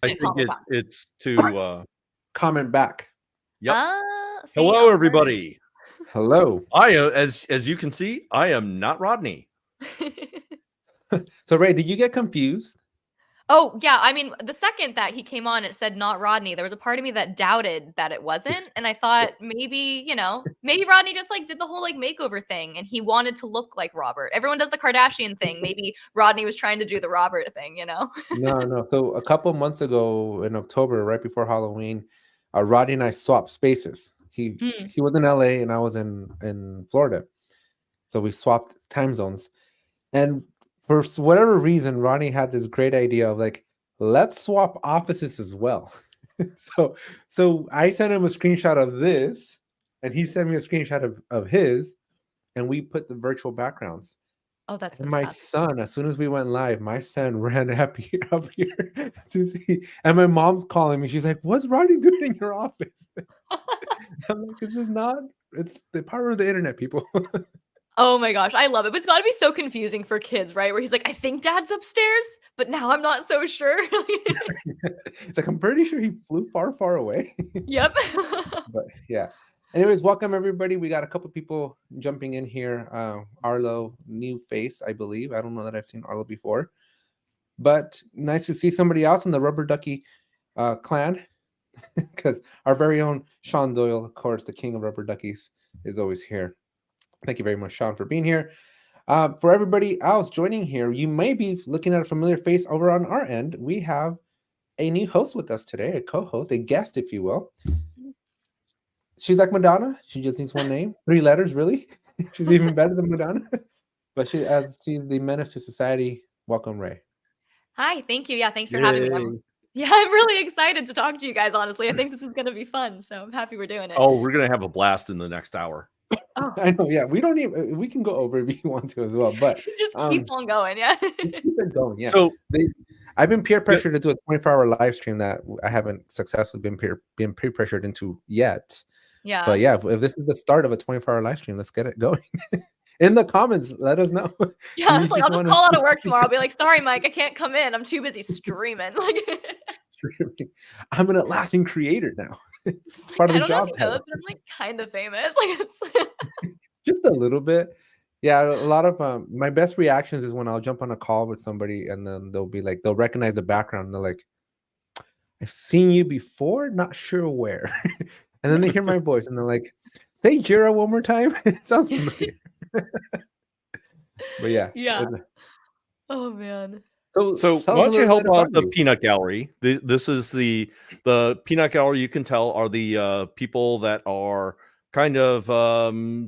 I think it's to comment back. Yep. See, Hello, everybody. Hello. I as you can see, I am not Rodney. So Ray, did you get confused? Oh, yeah. I mean, the second that he came on, it said not Rodney. There was a part of me that doubted that it wasn't. And I thought maybe, maybe Rodney just did the whole makeover thing and he wanted to look like Robert. Everyone does the Kardashian thing. Maybe Rodney was trying to do the Robert thing, No. So a couple months ago in October, right before Halloween, Rodney and I swapped spaces. He was in LA and I was in Florida. So we swapped time zones. And for whatever reason, Ronnie had this great idea of let's swap offices as well. so I sent him a screenshot of this, and he sent me a screenshot of his, and we put the virtual backgrounds. Oh, that's and my son, as soon as we went live, my son ran up here to see. And my mom's calling me. She's like, "What's Ronnie doing in your office?" I'm like, "This is not. It's the power of the internet, people." Oh my gosh, I love it. But it's got to be so confusing for kids, right? Where he's like, I think dad's upstairs, but now I'm not so sure. It's like, I'm pretty sure he flew far, far away. Yep. But yeah. Anyways, welcome everybody. We got a couple people jumping in here. Arlo, new face, I believe. I don't know that I've seen Arlo before. But nice to see somebody else in the Rubber Ducky clan. Because our very own Sean Doyle, of course, the king of Rubber Duckies, is always here. Thank you very much, Sean, for being here. For everybody else joining here, you may be looking at a familiar face over on our end. We have a new host with us today, a co-host, a guest, if you will. She's like Madonna. She just needs one name, 3 letters, really. She's even better than Madonna. But she's the menace to society. Welcome, Ray. Hi, thank you. Yeah, thanks for having me. I'm really excited to talk to you guys, honestly. I think this is going to be fun, so I'm happy we're doing it. Oh, we're going to have a blast in the next hour. Oh. I know, yeah. We can go over if you want to as well, but just keep on going, yeah. Keep it going, yeah. So I've been peer pressured to do a 24-hour live stream that I haven't successfully been peer pressured into yet. Yeah. But yeah, if this is the start of a 24-hour live stream, let's get it going. In the comments, let us know. Yeah, I was like, I'll just call out of work tomorrow. I'll be like, sorry, Mike, I can't come in. I'm too busy streaming. I'm an Atlassian creator now. It's part of the job title. But I'm kind of famous. Just a little bit. Yeah, a lot of my best reactions is when I'll jump on a call with somebody and then they'll recognize the background and they're like, I've seen you before, not sure where. And then they hear my voice and they're like, say Jira one more time. It sounds familiar. But yeah. Yeah. Oh man. So why don't you help out the peanut gallery? This is the peanut gallery. You can tell are the people that are kind of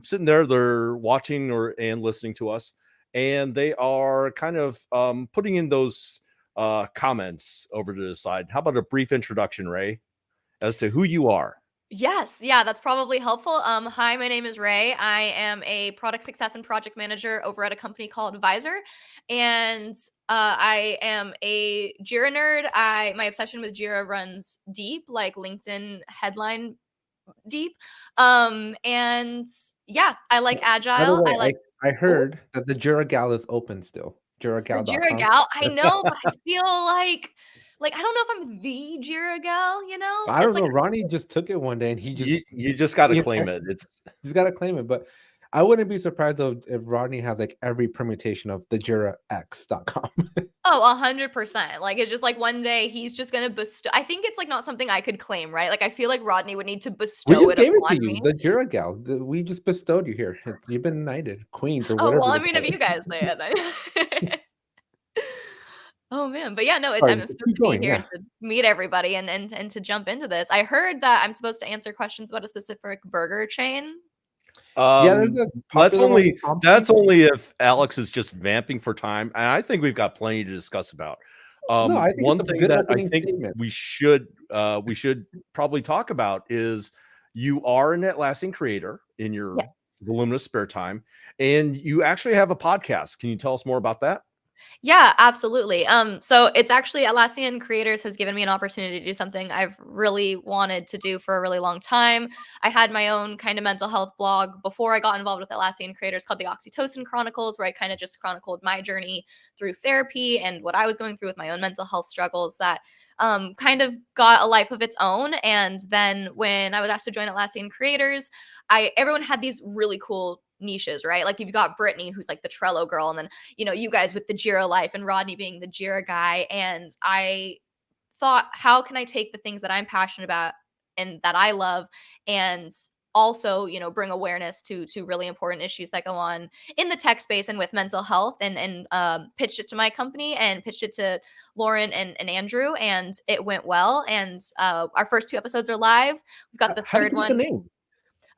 sitting there. They're watching and listening to us, and they are kind of putting in those comments over to the side. How about a brief introduction, Ray, as to who you are? Yes. Yeah, that's probably helpful. Hi, my name is Ray. I am a product success and project manager over at a company called Advisor. And I am a Jira nerd. My obsession with Jira runs deep, like LinkedIn headline deep. And yeah, I like Agile. I heard that the Jira Gal is open still. JiraGal.com. Jira Gal, I know, but I feel like I don't know if I'm the Jira Gal, I don't know. Ronnie just took it one day and you just got to claim it. He's got to claim it. But I wouldn't be surprised if Rodney has every permutation of the JiraX.com. Oh, 100%. It's just one day he's just gonna bestow. I think it's not something I could claim, right? I feel like Rodney would need to bestow we just it gave it upon to you, me. the Jira Gal. We just bestowed you here. You've been knighted, queen, or whatever. Oh well, I mean, if you guys say it. Oh man, but yeah, no, I'm supposed to be here to meet everybody and to jump into this. I heard that I'm supposed to answer questions about a specific burger chain. That's only if Alex is just vamping for time, and I think we've got plenty to discuss about. No, I think one thing that I think we should probably talk about is you are an Atlassian creator in your voluminous spare time, and you actually have a podcast. Can you tell us more about that? Yeah, absolutely. So it's actually Atlassian Creators has given me an opportunity to do something I've really wanted to do for a really long time. I had my own kind of mental health blog before I got involved with Atlassian Creators called the Oxytocin Chronicles, where I kind of just chronicled my journey through therapy and what I was going through with my own mental health struggles that kind of got a life of its own. And then when I was asked to join Atlassian Creators, everyone had these really cool niches, right? Like you've got Brittany, who's like the Trello girl, and then you guys with the Jira life and Rodney being the Jira guy. And I thought, how can I take the things that I'm passionate about and that I love and also, bring awareness to really important issues that go on in the tech space and with mental health and pitched it to my company and pitched it to Lauren and Andrew, and it went well. And our first 2 episodes are live. We've got the How did third you get the one name?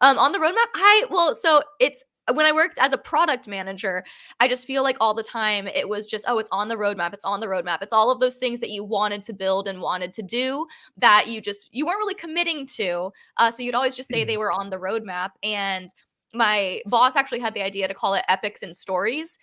on the roadmap. So it's when I worked as a product manager, I just feel like all the time it was just, oh, it's on the roadmap. It's on the roadmap. It's all of those things that you wanted to build and wanted to do that you weren't really committing to. So you'd always just say they were on the roadmap. And my boss actually had the idea to call it epics and stories.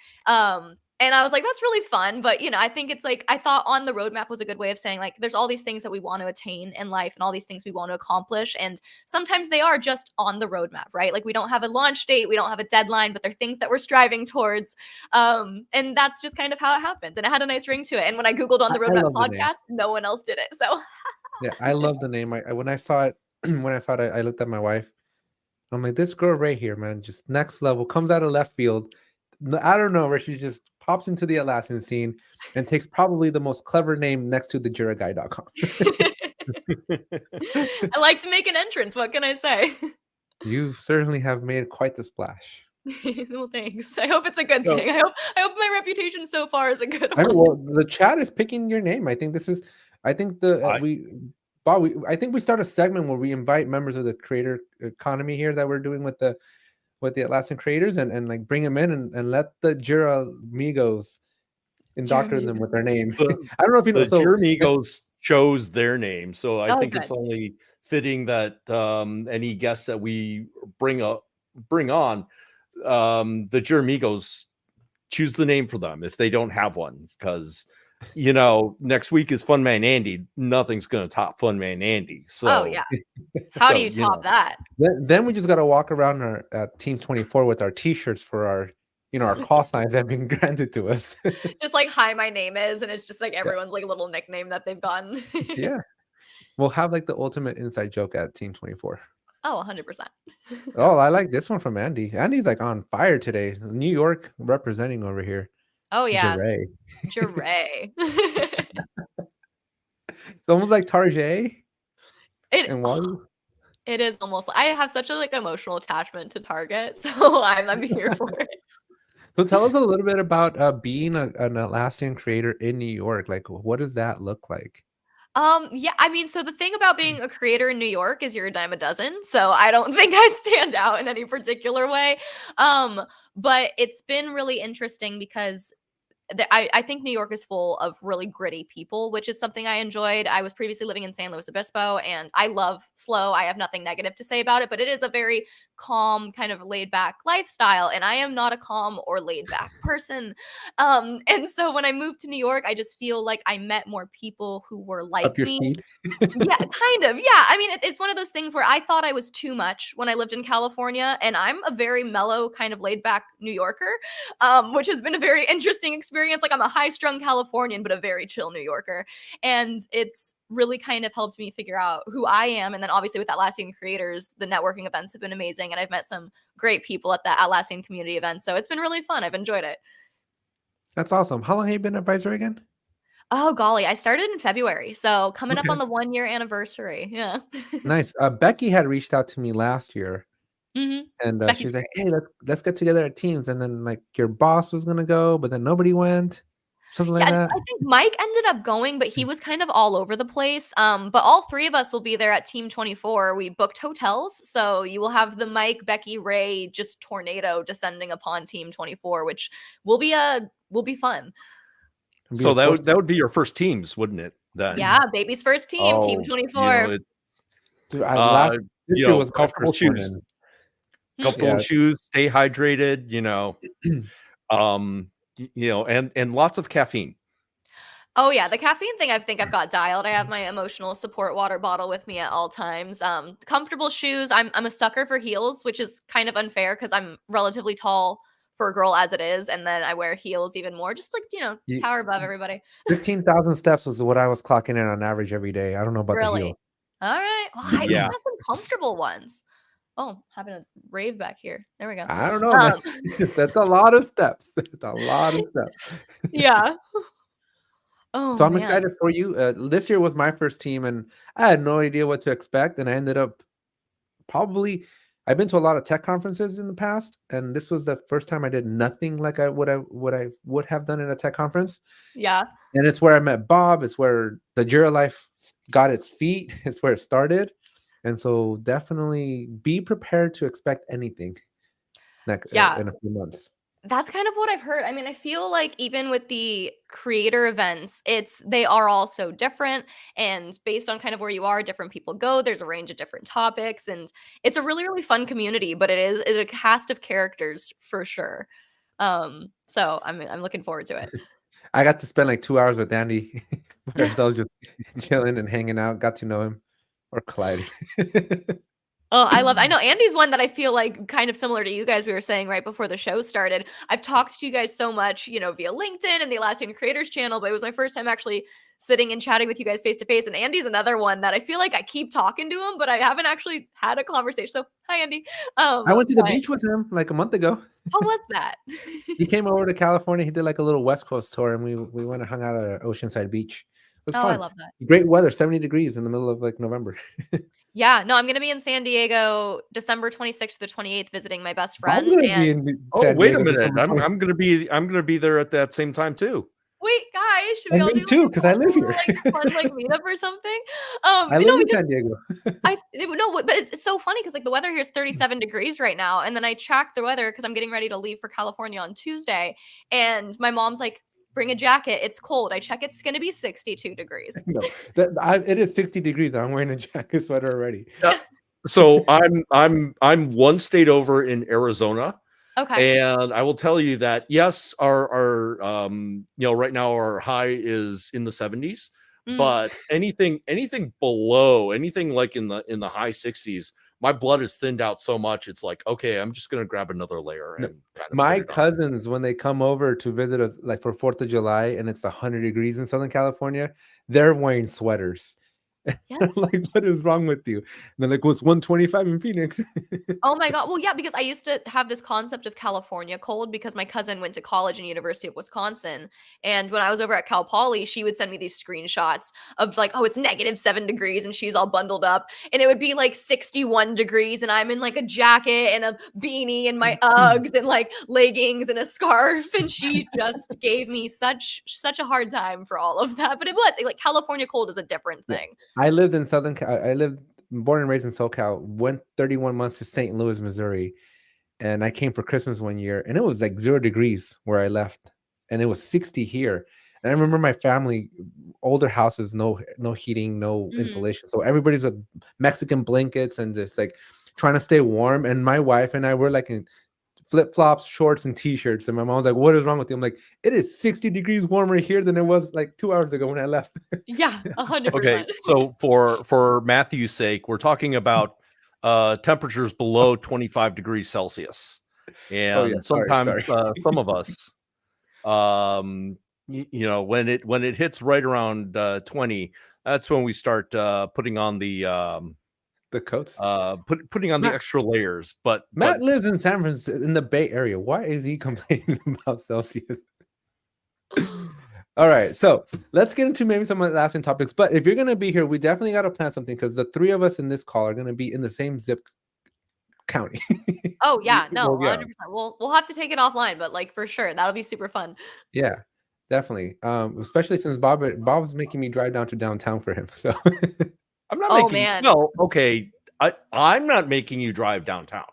And I was like, that's really fun. But, I think it's like, I thought on the roadmap was a good way of saying, like, there's all these things that we want to attain in life and all these things we want to accomplish. And sometimes they are just on the roadmap, right? Like we don't have a launch date, we don't have a deadline, but they're things that we're striving towards. And that's just kind of how it happens. And it had a nice ring to it. And when I Googled on the I roadmap love the name. podcast, no one else did it. So Yeah, I love the name. When I saw it, I looked at my wife. I'm like, this girl right here, man, just next level, comes out of left field. I don't know where she just pops into the Atlassian scene and takes probably the most clever name next to the JiraGuy.com. I like to make an entrance. What can I say? You certainly have made quite the splash. Well, thanks. I hope it's a good thing. I hope my reputation so far is a good I know, one. well, the chat is picking your name. I think I think I think we start a segment where we invite members of the creator economy here that we're doing with the Atlassian creators and like bring them in and let the Jira amigos indoctrinate them with their name. I don't know if you know. The So Jermigos chose their name, so I think good. it's only fitting that any guests that we bring on, the Jermigos choose the name for them if they don't have one, because next week is Fun Man Andy. Nothing's going to top Fun Man Andy. So, oh yeah, how do you top that? Then we just got to walk around our Team 24 with our T-shirts for our our call signs that have been granted to us. Just like, hi, my name is, and it's just like everyone's like little nickname that they've gotten. Yeah, we'll have like the ultimate inside joke at Team 24. Oh, 100%. Oh, I like this one from Andy. Andy's like on fire today. New York representing over here. Oh yeah, Jure. Jure. It's almost like Tarjay. It And why? it is almost. I have such a like emotional attachment to Target, so I'm here for it. So tell us a little bit about being an Atlassian creator in New York. Like, what does that look like? Yeah, I mean, so the thing about being a creator in New York is you're a dime a dozen. So I don't think I stand out in any particular way. But it's been really interesting because I think New York is full of really gritty people, which is something I enjoyed. I was previously living in San Luis Obispo, and I love slow. I have nothing negative to say about it, but it is a very calm, kind of laid back lifestyle, and I am not a calm or laid back person. And so when I moved to New York, I just feel like I met more people who were Up like your me. speed? Yeah, kind of. Yeah. I mean, it's one of those things where I thought I was too much when I lived in California, and I'm a very mellow, kind of laid back New Yorker, which has been a very interesting experience. Like, I'm a high strung Californian, but a very chill New Yorker. And it's really kind of helped me figure out who I am. And then obviously with Atlassian creators, the networking events have been amazing. And I've met some great people at the Atlassian community events. So it's been really fun. I've enjoyed it. That's awesome. How long have you been an advisor again? Oh, golly. I started in February. So coming up on the 1 year anniversary. Yeah. Nice. Becky had reached out to me last year, Mm-hmm. and she's like, "Hey, let's get together at Teams." And then like your boss was gonna go, but then nobody went, something like Yeah, that. I think Mike ended up going, but he was kind of all over the place. But all three of us will be there at Team 24. We booked hotels, so you will have the Mike, Becky, Ray just tornado descending upon Team 24, which will be fun. So that would be your first teams, wouldn't it? Then Yeah, baby's first team, Team 24. Dude, last year was comfortable shoes. morning. Comfortable shoes, stay hydrated, and lots of caffeine. Oh yeah, the caffeine thing I think I've got dialed. I have my emotional support water bottle with me at all times. Comfortable shoes. I'm a sucker for heels, which is kind of unfair because I'm relatively tall for a girl as it is, and then I wear heels even more, just like You, tower above everybody. 15,000 steps was what I was clocking in on average every day. I don't know about the Really? heels. All right. Well, I Yeah. got some comfortable ones. Oh, having a rave back here. There we go. I don't know, man. That's a lot of steps. It's a lot of steps. Yeah. Oh So I'm man. excited for you. This year was my first team, and I had no idea what to expect. And I ended up probably, I've been to a lot of tech conferences in the past, and this was the first time I did nothing like I would have done in a tech conference. Yeah. And it's where I met Bob. It's where the Jira life got its feet. It's where it started. And so definitely be prepared to expect anything Yeah. in a few months. That's kind of what I've heard. I mean, I feel like even with the creator events, they are all so different, and based on kind of where you are, different people go. There's a range of different topics, and it's a really, really fun community, but it's a cast of characters for sure. So I'm looking forward to it. I got to spend like 2 hours with Andy by ourselves, just chilling and hanging out. Got to know him, or Clyde. Oh, I know Andy's one that I feel like kind of similar to you guys. We were saying right before the show started. I've talked to you guys so much, via LinkedIn and the Atlassian Creators channel, but it was my first time actually sitting and chatting with you guys face to face. And Andy's another one that I feel like I keep talking to him, but I haven't actually had a conversation. So hi, Andy. I went to the beach with him like a month ago. How was that? He came over to California. He did like a little West Coast tour, and we went and hung out at Oceanside Beach. It was fun. I love that. Great weather, 70 degrees in the middle of like November. Yeah, no, I'm gonna be in San Diego December 26th to the 28th visiting my best I'm friend. gonna be in San Wait a Diego minute. December I'm gonna be there at that same time too. Wait, guys, should we And all me do too, like a 'cause I live little, here. fun meetup or something? I live in San Diego. But it's so funny because like the weather here is 37 degrees right now, and then I tracked the weather because I'm getting ready to leave for California on Tuesday, and my mom's like, "Bring a jacket. It's cold." I check, it's gonna be 62 degrees. No, it is 60 degrees. I'm wearing a jacket sweater already. Yeah. So I'm one state over in Arizona. Okay. And I will tell you that yes, our right now our high is in the 70s, but anything below, anything like in the high 60s, my blood is thinned out so much. It's like, okay, I'm just gonna grab another layer and kind of my cousins, when they come over to visit us like for 4th of July and it's 100 degrees in Southern California, they're wearing sweaters. Yes. Like, what is wrong with you? And they're like, well, it's 125 in Phoenix. Oh my God. Well, yeah, because I used to have this concept of California cold because my cousin went to college in University of Wisconsin. And when I was over at Cal Poly, she would send me these screenshots of like, oh, it's -7 degrees and she's all bundled up. And it would be like 61 degrees and I'm in like a jacket and a beanie and my Uggs and like leggings and a scarf. And she just gave me such a hard time for all of that. But it was like California cold is a different thing. I lived in born and raised in SoCal, went 31 months to St. Louis, Missouri. And I came for Christmas one year and it was like 0 degrees where I left. And it was 60 here. And I remember my family, older houses, no heating, no insulation. So everybody's with Mexican blankets and just like trying to stay warm. And my wife and I were like in flip-flops, shorts, and t-shirts. And my mom was like, what is wrong with you? I'm like, it is 60 degrees warmer here than it was like 2 hours ago when I left. Yeah, 100%. Okay, so for Matthew's sake, we're talking about temperatures below 25 degrees Celsius. And sometimes some of us when it hits right around 20, that's when we start putting on the coats, putting on the extra layers. But Matt lives in San Francisco, in the Bay Area. Why is he complaining about Celsius? All right, so let's get into maybe some of the last topics. But if you're gonna be here, we definitely got to plan something because the three of us in this call are gonna be in the same zip county. Oh yeah, no, 100%. We'll have to take it offline, but like for sure, that'll be super fun. Yeah, definitely. Especially since Bob's making me drive down to downtown for him. So I'm not I'm not making you drive downtown.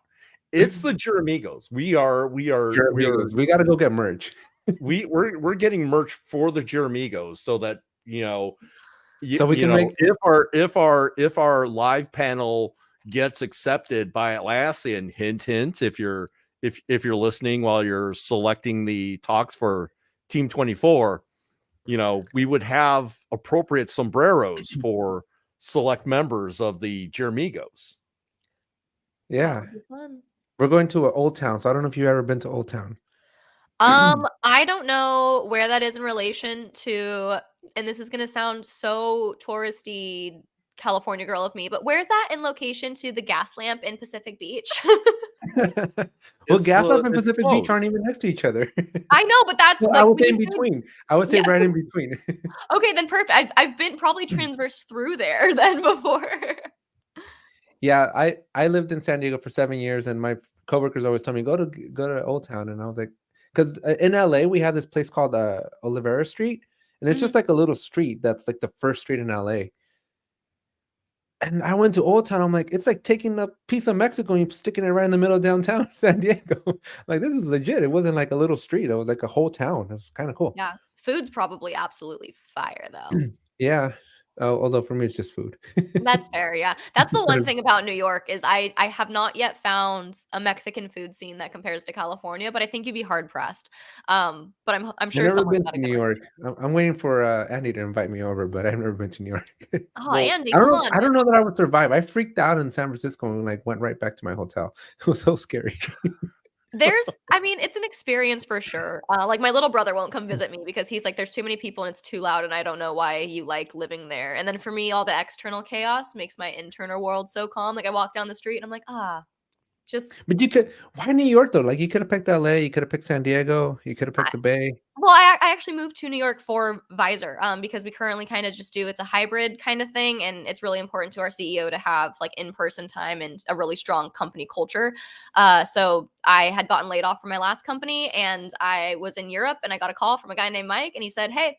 It's the Jiramigos. We got to go get merch. we're getting merch for the Jiramigos so that so we can make if our live panel gets accepted by Atlassian, hint, if you're if you're listening while you're selecting the talks for Team 24, we would have appropriate sombreros for select members of the Jermigos. Yeah. That would be fun. We're going to an Old Town, so I don't know if you've ever been to Old Town. I don't know where that is in relation to, and this is gonna sound so touristy California girl of me, but where's that in location to the gas lamp in Pacific Beach? Well, Gas Lamp and It's Pacific Beach close. aren't even next to each other. I know, but that's Well, like I would when say you in said- between. I would say Yes. right in between. Okay, then perfect. I've been probably transversed through there then before. Yeah, I lived in San Diego for 7 years, and my coworkers always told me go to Old Town, and I was like, because in LA we have this place called Olivera Street, and it's just like a little street that's like the first street in LA. And I went to Old Town. I'm like, it's like taking a piece of Mexico and sticking it right in the middle of downtown San Diego. Like, this is legit. It wasn't like a little street. It was like a whole town. It was kind of cool. Yeah, food's probably absolutely fire though. Yeah. Although for me, it's just food. That's fair, yeah. That's the one thing about New York is I have not yet found a Mexican food scene that compares to California, but I think you'd be hard pressed. But I'm I've sure never someone's been got to a New good York. recommendation. I'm waiting for Andy to invite me over, but I've never been to New York. Oh, Andy, I come don't, on. I don't know that I would survive. I freaked out in San Francisco and like went right back to my hotel. It was so scary. I mean, it's an experience for sure. Like my little brother won't come visit me because he's like, there's too many people and it's too loud, and I don't know why you like living there. And then for me, all the external chaos makes my internal world so calm. Like I walk down the street and I'm like, just But why New York though? Like you could have picked LA, you could have picked San Diego, you could have picked the Bay. Well, I actually moved to New York for Visor, because we currently kind of just it's a hybrid kind of thing, and it's really important to our CEO to have like in-person time and a really strong company culture. So I had gotten laid off from my last company, and I was in Europe, and I got a call from a guy named Mike, and he said, "Hey,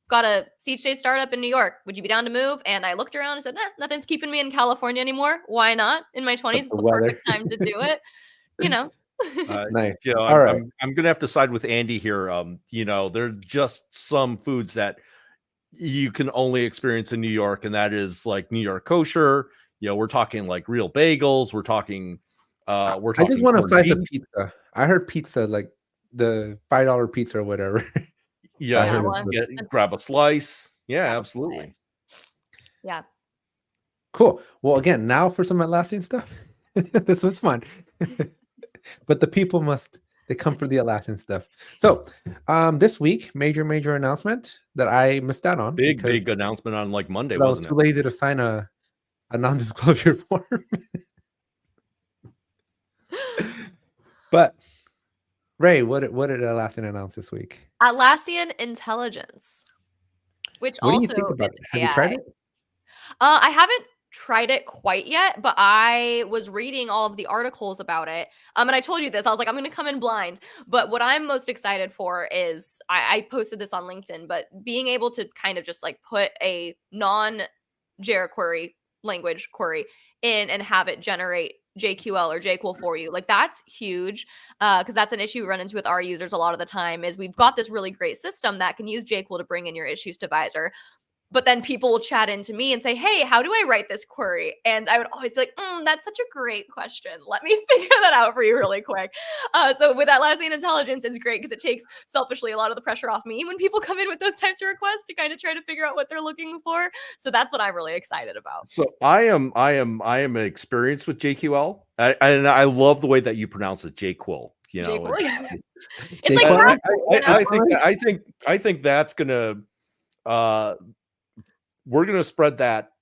got a seed stage startup in New York. Would you be down to move?" And I looked around and said, nothing's keeping me in California anymore. Why not? In my 20s, it's the perfect time to do it. Nice. All right. I'm gonna have to side with Andy here. There are just some foods that you can only experience in New York, and that is like New York kosher. We're talking like real bagels. We're talking. I just want a slice of pizza. I heard pizza, like the $5 pizza or whatever. Yeah, grab a slice. Yeah, absolutely. Slice. Yeah. Cool. Well, again, now for some Atlassian stuff. This was fun. But the people they come for the Atlassian stuff. So this week, major announcement that I missed out on. Big announcement on like Monday, wasn't it? I was too lazy to sign a non-disclosure form. But Ray, what did Atlassian announce this week? Atlassian Intelligence, which what also do you think about it? Have AI. you tried it? I haven't tried it quite yet, but I was reading all of the articles about it. And I told you this, I was like, I'm going to come in blind. But what I'm most excited for is I posted this on LinkedIn, but being able to kind of just like put a non-Jira query language query in and have it generate JQL or JQuel for you. Like that's huge, because that's an issue we run into with our users a lot of the time is we've got this really great system that can use JQuel to bring in your issues to Visor. But then people will chat into me and say, "Hey, how do I write this query?" And I would always be like, "That's such a great question. Let me figure that out for you really quick." So with Atlassian Intelligence, it's great because it takes selfishly a lot of the pressure off me when people come in with those types of requests to kind of try to figure out what they're looking for. So that's what I'm really excited about. So I am experienced with JQL, and I love the way that you pronounce it, JQuel. It's like I think that's gonna. We're gonna spread that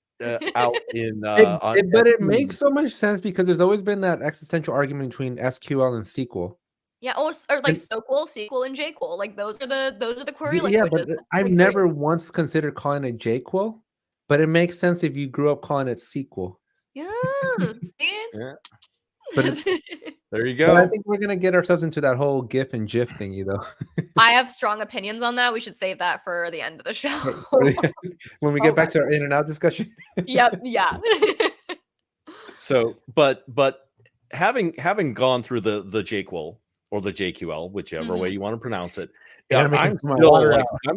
out in. But it makes so much sense because there's always been that existential argument between SQL and SQL. Yeah, or like SQL, and JQuel. Like those are the query Yeah, languages. but I've never once considered calling it JQuel, but it makes sense if you grew up calling it SQL. Yeah, see? Yeah. But there you but go. I think we're gonna get ourselves into that whole GIF and GIF thingy, though. I have strong opinions on that. We should save that for the end of the show. When we get back to our in and out discussion. Yep. Yeah. So, but having gone through the JQuel or the JQL, whichever way you want to pronounce it, I'm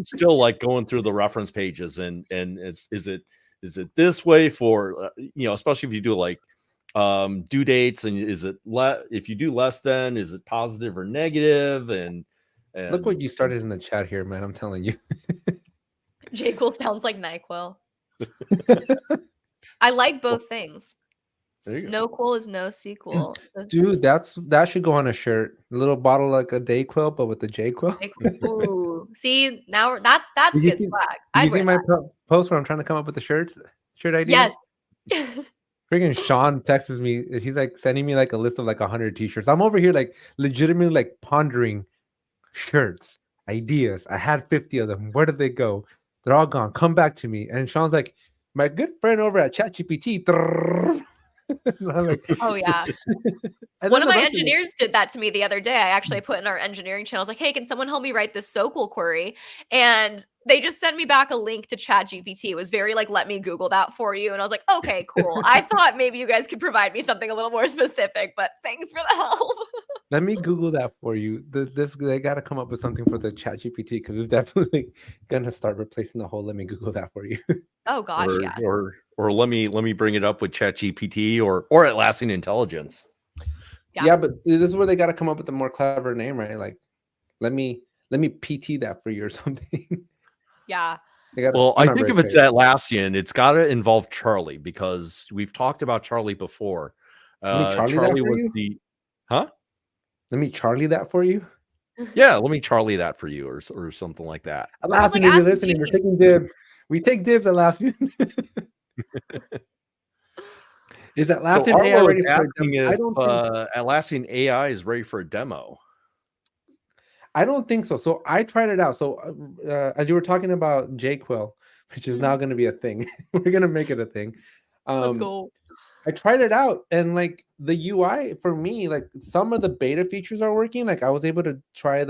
still like going through the reference pages and is it this way for especially if you do like due dates, and is it if you do less than, is it positive or negative? And Look what you started in the chat here, man. I'm telling you. JQuil sounds like NyQuil. I like both things. No quil is no sequel. Dude, that should go on a shirt. A little bottle like a Dayquil, but with the JQuil. Ooh, see, now that's good swag. You see my post where I'm trying to come up with the shirt idea? Yes. Freaking Sean texts me. He's like sending me like a list of like 100 t-shirts. I'm over here like legitimately like pondering shirts, ideas. I had 50 of them. Where did they go? They're all gone. Come back to me. And Sean's like, my good friend over at ChatGPT. Like, oh yeah. One of my engineers did that to me the other day. I actually put in our engineering channel. I was like, hey, can someone help me write this SQL query? And they just sent me back a link to ChatGPT. It was very like, let me Google that for you. And I was like, okay, cool. I thought maybe you guys could provide me something a little more specific, but thanks for the help. Let me Google that for you. They got to come up with something for the ChatGPT because it's definitely gonna start replacing the whole. Let me Google that for you. Oh gosh, yeah. Or let me bring it up with ChatGPT or Atlassian Intelligence. Yeah, but this is where they got to come up with a more clever name, right? Like, let me PT that for you or something. Yeah. Well, I think if it's Atlassian, it's got to involve Charlie because we've talked about Charlie before. Charlie was the, huh? Let me Charlie that for you. Yeah, let me Charlie that for you, or something like that. Atlassian, if you're listening, we're taking dibs. We take dibs, Atlassian. Is Atlassian AI ready for a demo? I don't think Atlassian AI is ready for a demo. I don't think so. So I tried it out. So as you were talking about JQuil, which is now going to be a thing, we're going to make it a thing. Let's go. I tried it out, and like the UI for me, like some of the beta features are working. Like I was able to try I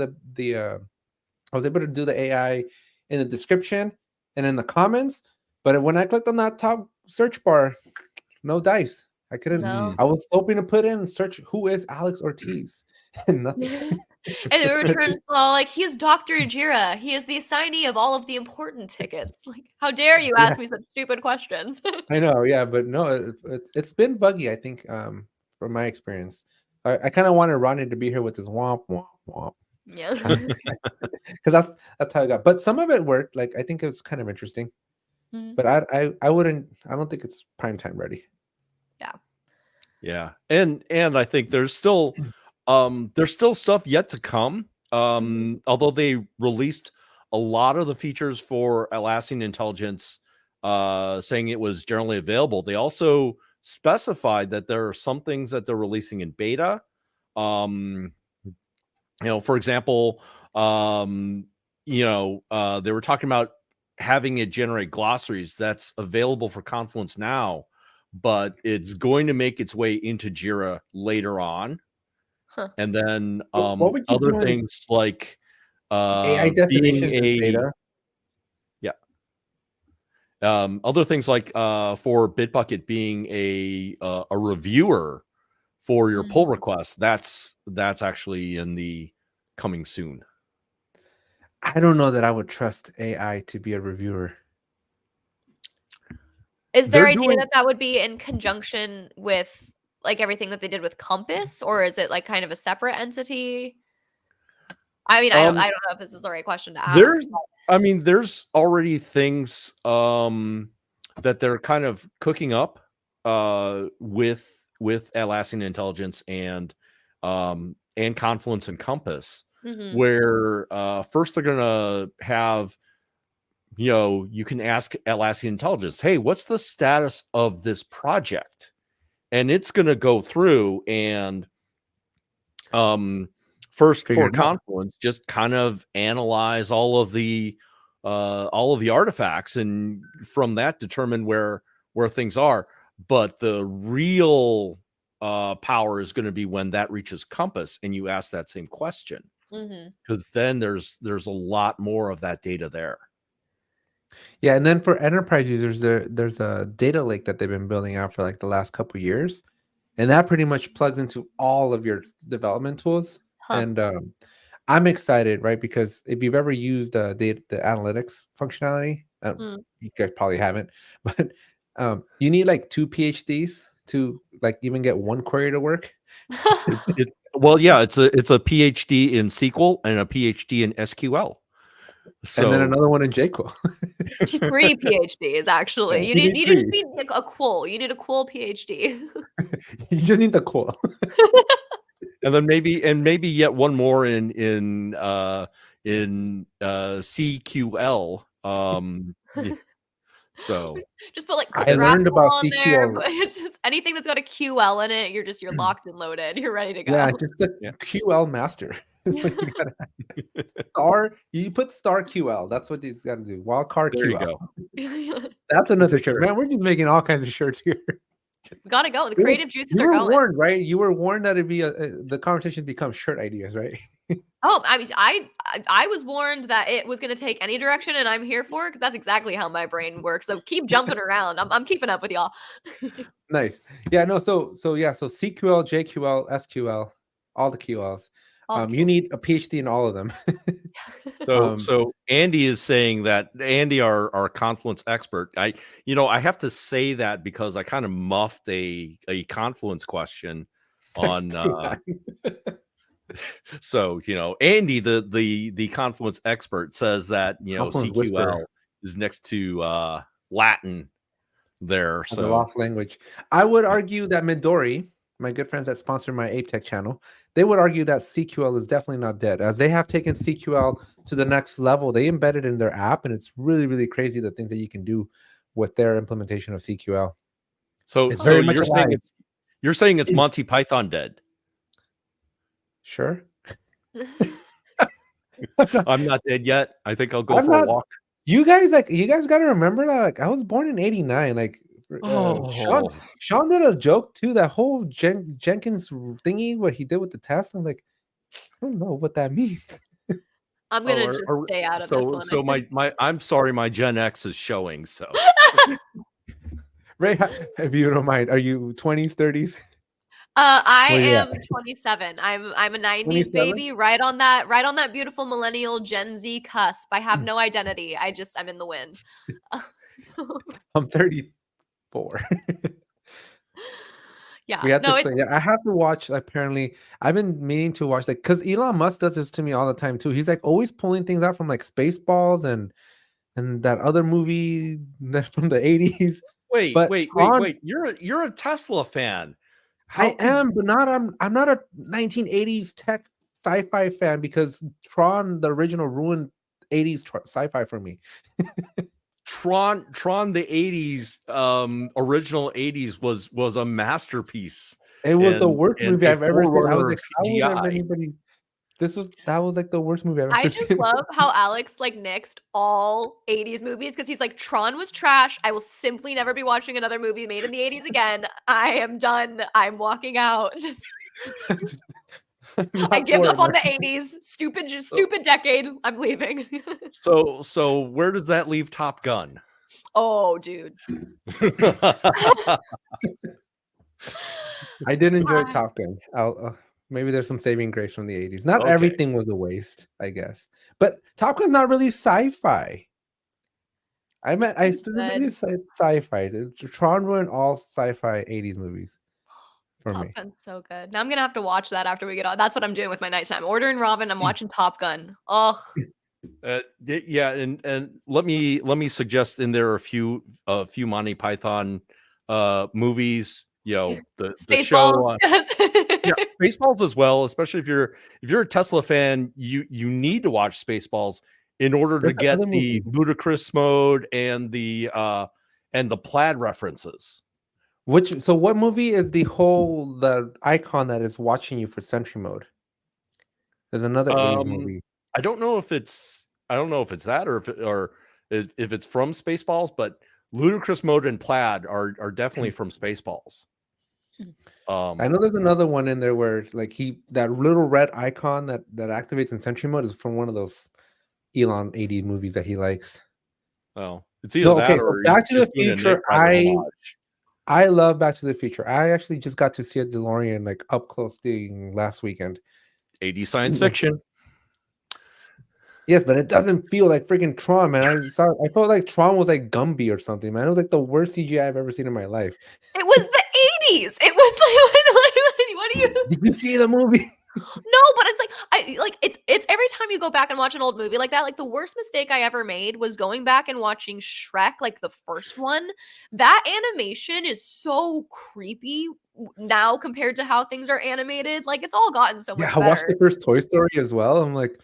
was able to do the AI in the description and in the comments, but when I clicked on that top search bar, no dice. I couldn't. No. I was hoping to put in search who is Alex Ortiz, and nothing. And it returns like he is Dr. Jira. He is the assignee of all of the important tickets. Like, how dare you ask me such stupid questions? I know, yeah, but no, it's been buggy. I think from my experience, I kind of wanted Ronnie to be here with his womp womp womp. Yes, because that's how I got. But some of it worked. Like I think it was kind of interesting. But I wouldn't. I don't think it's prime time ready. Yeah, and I think there's still stuff yet to come. Although they released a lot of the features for Atlassian Intelligence, saying it was generally available, they also specified that there are some things that they're releasing in beta. For example, they were talking about having it generate glossaries. That's available for Confluence now, but it's going to make its way into Jira later on. Huh. And then other things like AI definitions in beta. Yeah. Other things like for Bitbucket being a reviewer for your pull requests, that's actually in the coming soon. I don't know that I would trust AI to be a reviewer. Is their idea that would be in conjunction with like everything that they did with Compass, or is it like kind of a separate entity? I mean, I don't know if this is the right question to ask. There's already things that they're kind of cooking up with Atlassian Intelligence and Confluence and Compass, where first they're gonna have, you can ask Atlassian Intelligence, hey, what's the status of this project? And it's gonna go through and first for Confluence, just kind of analyze all of the artifacts, and from that determine where things are. But the real power is going to be when that reaches Compass and you ask that same question, because then there's a lot more of that data there. Yeah, and then for enterprise users, there's a data lake that they've been building out for like the last couple of years, and that pretty much plugs into all of your development tools. And I'm excited, right? Because if you've ever used the analytics functionality, you guys probably haven't, but you need like 2 PhDs to like even get one query to work? Well, yeah, it's a PhD in SQL and a PhD in SQL. And then So another one in JQuil. 3 PhDs actually. Yeah. You You need need you just 3. need like a qual. You need a qual PhD. You just need the core. and then maybe yet one more in CQL. So Just put like I graph learned about on there, CQL. but it's just anything that's got a QL in it, you're locked and loaded. You're ready to go. Yeah, just the Yeah. QL master. That's what you gotta have. Star, you put star QL. That's what you gotta do. Wildcard there you QL. go. That's another shirt. Man, we're just making all kinds of shirts here. We gotta go. The You were- creative juices You are were going. warned, right? You were warned that it'd be the conversations become shirt ideas, right? Oh, I mean, I was warned that it was gonna take any direction, and I'm here for it because that's exactly how my brain works. So keep jumping around. I'm keeping up with y'all. Nice. Yeah, no, so CQL, JQL, SQL, all the QLs. All the You need a PhD in all of them. So Andy is saying that Andy, our Confluence expert. I have to say that because I kind of muffed a Confluence question on. So Andy, the Confluence expert, says that Confluence CQL Whisperer. is next to Latin there. The So lost language. I would argue that Midori, my good friends that sponsor my APTech channel, they would argue that CQL is definitely not dead, as they have taken CQL to the next level. They embed it in their app, and it's really, really crazy the things that you can do with their implementation of CQL. So It's very much you're saying it's Monty Python dead. Sure. I'm not dead yet. I think I'll go for a walk. You guys got to remember that I was born in '89. Like Sean did a joke too. That whole Jenkins thingy, what he did with the test. I'm like, I don't know what that means. I'm gonna just stay out of this one. So my I'm sorry, my Gen X is showing. So Ray, if you don't mind, are you 20s, 30s? I am 27. I'm a 90s 27? baby, right on that beautiful millennial Gen Z cusp. I have no identity. I'm in the wind. I'm 34. Yeah. We have to explain. Yeah, I have to watch. Apparently, I've been meaning to watch because Elon Musk does this to me all the time too. He's like always pulling things out from like Spaceballs and that other movie that's from the 80s. Wait. You're a Tesla fan. I am, but I'm not a 1980s tech sci-fi fan because Tron, the original, ruined 80s sci-fi for me. Tron the 80s original 80s was a masterpiece. It was the worst movie I've ever seen. I was like, CGI. how would anybody that was like the worst movie I've ever I seen. just love how Alex like nixed all 80s movies because he's like, Tron was trash. I will simply never be watching another movie made in the 80s again. I am done. I'm walking out. Just I give up on the 80s. Stupid decade. I'm leaving. So where does that leave Top Gun? Oh, dude. I did enjoy Top Gun. Maybe there's some saving grace from the 80s. Not everything was a waste, I guess. But Top Gun's not really sci-fi. I specifically said sci-fi. Tron ruined all sci-fi 80s movies for me. Top Gun's so good. Now I'm gonna have to watch that after we get on. That's what I'm doing with my nighttime. Ordering Robin, I'm watching Top Gun. Oh. Yeah, and let me suggest in there a few Monty Python movies. The show, Spaceballs as well. Especially if you're a Tesla fan, you need to watch Spaceballs in order to get the ludicrous mode and the plaid references. So what movie is the icon that is watching you for Sentry mode? There's another 80s movie. I don't know if it's that or if it's from Spaceballs, but ludicrous mode and plaid are definitely from Spaceballs. I know there's another one in there where like that little red icon that activates in Sentry mode is from one of those Elon 80 movies that he likes. Oh, it's either that or Back to the Future. I love Back to the Future. I actually just got to see a DeLorean like up close last weekend. 80 science fiction. Yes, but it doesn't feel like freaking Tron, man. I felt like Tron was like Gumby or something, man. It was like the worst CGI I've ever seen in my life. It was the 80s. It was like what do you Did you see the movie? No, but it's like it's every time you go back and watch an old movie like that, like the worst mistake I ever made was going back and watching Shrek, like the first one. That animation is so creepy now compared to how things are animated. Like it's all gotten so much I watched better. the first Toy Story as well. I'm like,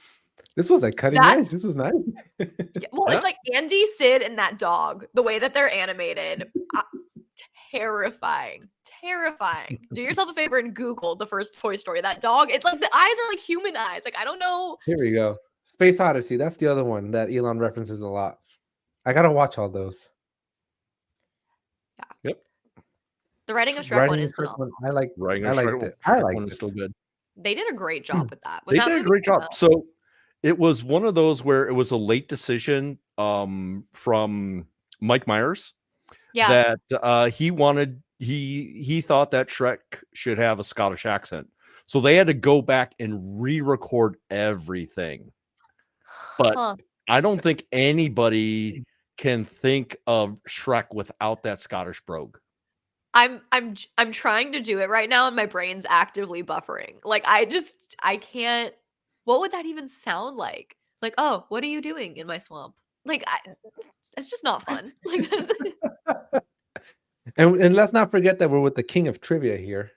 this was like cutting That edge. This was nice. well, Yeah. it's like Andy, Sid, and that dog. The way that they're animated, terrifying. Terrifying. Do yourself a favor and Google the first Toy Story. That dog, it's like the eyes are like human eyes. Like I don't know. Here we go. Space Odyssey. That's the other one that Elon references a lot. I gotta watch all those. Yep. The writing of Shrek Writing one the is Shrek one, phenomenal. Writing I a liked Shrek, it. I Shrek liked one is it. still good. They did a great job with that. They When that did a movie great came job. out- So it was one of those where it was a late decision from Mike Myers Yeah. that he thought that Shrek should have a Scottish accent. So they had to go back and re-record everything. But Huh. I don't think anybody can think of Shrek without that Scottish brogue. I'm trying to do it right now and my brain's actively buffering. Like I can't. What would that even sound like? Like, oh, what are you doing in my swamp? Like it's just not fun. Like that's And let's not forget that we're with the king of trivia here,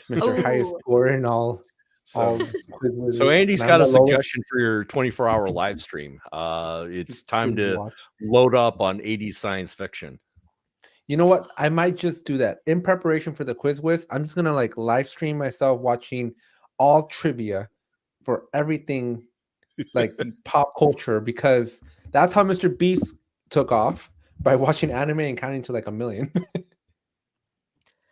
Mr. Highest Oh. Score in all. So, quizzes. so Andy's And got I'm a the lowest. suggestion for your 24-hour live stream. It's time Please to watch. load up on 80s science fiction. You know what? I might just do that in preparation for the quiz whiz. I'm just gonna like live stream myself watching all trivia for everything like pop culture, because that's how Mr. Beast took off, by watching anime and counting to like 1,000,000.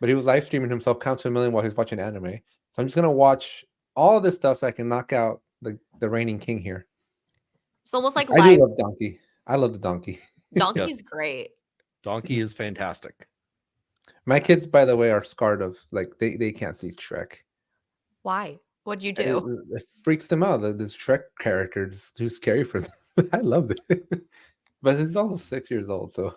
But he was live streaming himself count to 1,000,000 while he's watching anime. So I'm just gonna watch all this stuff so I can knock out the reigning king here. It's almost like I live. do love Donkey. I love the Donkey. Donkey's Yes. great. Donkey is fantastic. My kids, by the way, are scarred of like they can't see Shrek. Why? What'd you do? It freaks them out. This Shrek character is too scary for them. I love it. But he's also 6 years old, so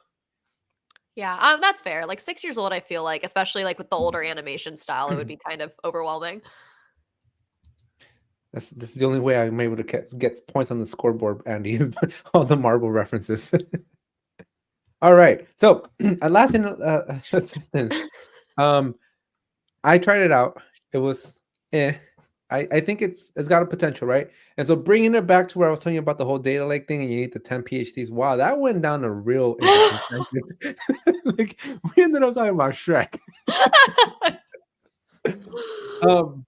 Yeah, that's fair. Like 6 years old, I feel like, especially like with the older animation style, it would be kind of overwhelming. this is the only way I'm able to get points on the scoreboard, Andy. All the Marvel references. All right. So Atlassian Assistance. I tried it out. It was I think it's got a potential, right? And so bringing it back to where I was telling you about the whole data lake thing, and you need the 10 PhDs. Wow, that went down a real interesting tangent. Like we ended up talking about Shrek.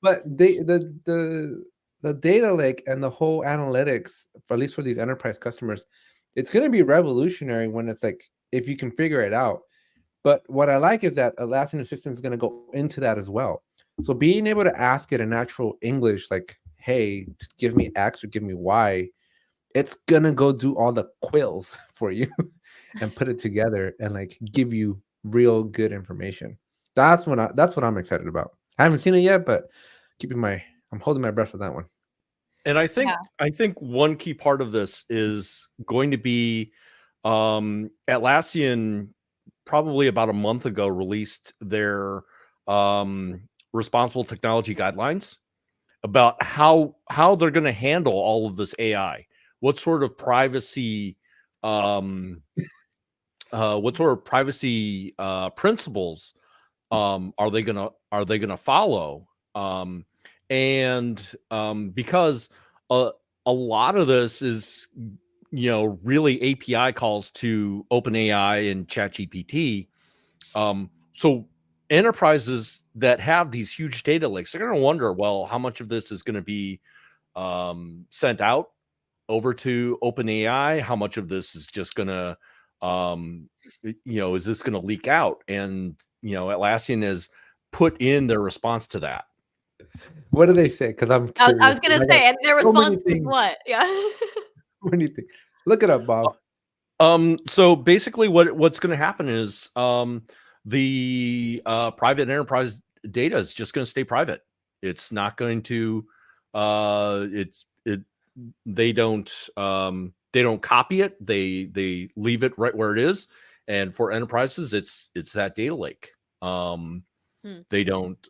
But the data lake and the whole analytics, at least for these enterprise customers, it's going to be revolutionary when it's like if you can figure it out. But what I like is that Atlassian Assistant is going to go into that as well. So being able to ask it in actual English, like, hey, give me X or give me Y, it's going to go do all the quills for you and put it together and like give you real good information. That's what I'm excited about. I haven't seen it yet, but I'm holding my breath for that one. And I think one key part of this is going to be Atlassian probably about a month ago released their responsible technology guidelines about how they're going to handle all of this AI. What sort of privacy principles are they gonna follow? Because a lot of this is really API calls to OpenAI and ChatGPT. So enterprises that have these huge data lakes, they're going to wonder, well, how much of this is going to be sent out over to OpenAI? How much of this is just going to, is this going to leak out? And, Atlassian has put in their response to that. What do they say? Because I was going to say, and their response was what? Yeah. What do you think? Look it up, Bob. So basically what's going to happen is the private enterprise data is just going to stay private. It's not going to they don't copy it. They leave it right where it is. And for enterprises, it's that data lake. They don't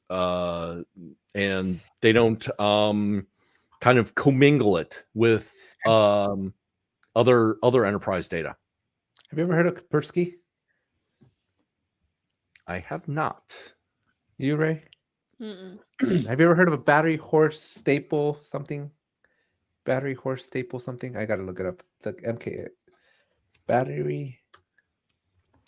and they don't kind of commingle it with other enterprise data. Have you ever heard of Kaspersky? I have not. You, Ray? Mm-mm. Have you ever heard of a battery horse staple something? Battery horse staple something? I gotta look it up. It's like MK battery.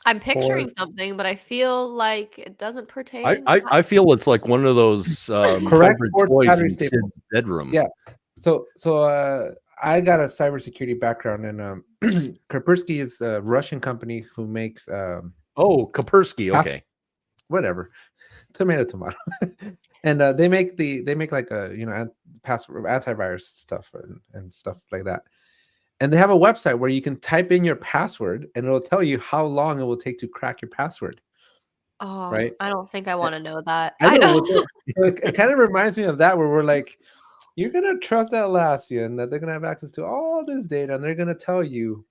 I'm picturing Horse. something, but I feel like it doesn't pertain. I feel it's like one of those Correct favorite horse toys battery in Sid's staple. bedroom. Yeah. So I got a cybersecurity background, and Kaspersky is a Russian company who makes Oh, Kaspersky. Okay. whatever, tomato, and they make like a antivirus stuff and stuff like that. And they have a website where you can type in your password, and it'll tell you how long it will take to crack your password. Oh, Right? I don't think I want to know that. I I know. know. It kind of reminds me of that, where we're like, you're gonna trust Atlassian that they're gonna have access to all this data, and they're gonna tell you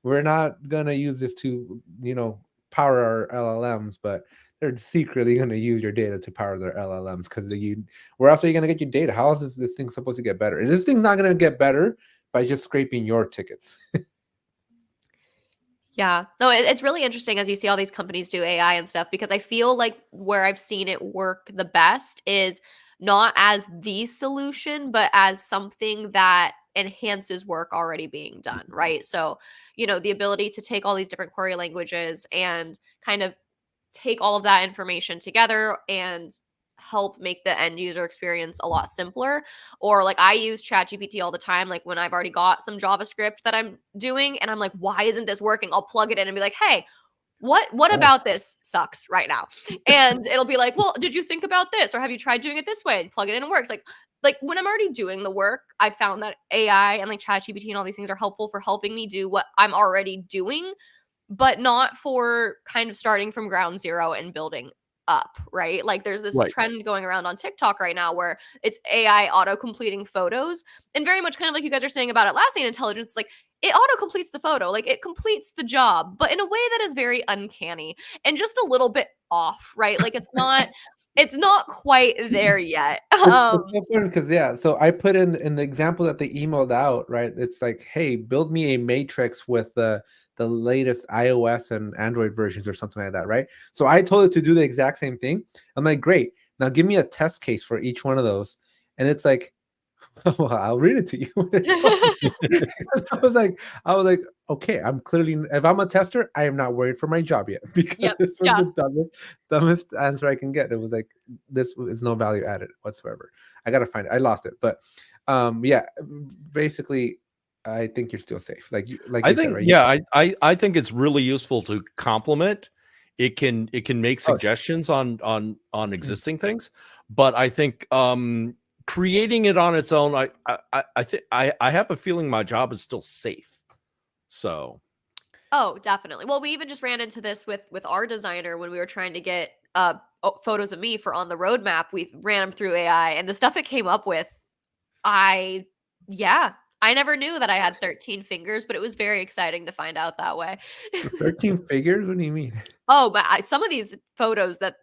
we're not gonna use this to power our LLMs, but they're secretly gonna use your data to power their LLMs because where else are you gonna get your data? How else is this thing supposed to get better? And this thing's not gonna get better by just scraping your tickets. Yeah. No, it's really interesting as you see all these companies do AI and stuff, because I feel like where I've seen it work the best is not as the solution, but as something that enhances work already being done, right? So, the ability to take all these different query languages and kind of take all of that information together and help make the end user experience a lot simpler. Or like I use ChatGPT all the time, like when I've already got some JavaScript that I'm doing and I'm like, why isn't this working? I'll plug it in and be like, hey, what Yeah. about this sucks right now? And it'll be like, well, did you think about this? Or have you tried doing it this way? And plug it in and it works. Like when I'm already doing the work, I found that AI and like ChatGPT and all these things are helpful for helping me do what I'm already doing, but not for kind of starting from ground zero and building up, right? Like there's this Right. trend going around on TikTok right now where it's AI auto completing photos, and very much kind of like you guys are saying about Atlassian Intelligence, like it auto completes the photo, like it completes the job, but in a way that is very uncanny and just a little bit off, right? Like it's not quite there yet. It's so funny because so I put in the example that they emailed out, right? It's like, hey, build me a matrix with the latest iOS and Android versions or something like that, right? So I told it to do the exact same thing. I'm like, great. Now give me a test case for each one of those. And it's like, well, I'll read it to you. I was like, okay, I'm clearly, if I'm a tester, I am not worried for my job yet because Yep, this was yeah. the dumbest answer I can get. It was like, this is no value added whatsoever. I gotta find it. I lost it, but basically, I think you're still safe. Like you I said, think right? I think it's really useful to complement. It can make Oh. suggestions on existing things, but I think creating it on its own, I think I have a feeling my job is still safe. So Oh, definitely. Well, we even just ran into this with our designer when we were trying to get photos of me for on the roadmap. We ran them through AI, and the stuff it came up with, I never knew that I had 13 fingers, but it was very exciting to find out that way. 13 figures? What do you mean? Oh, but some of these photos that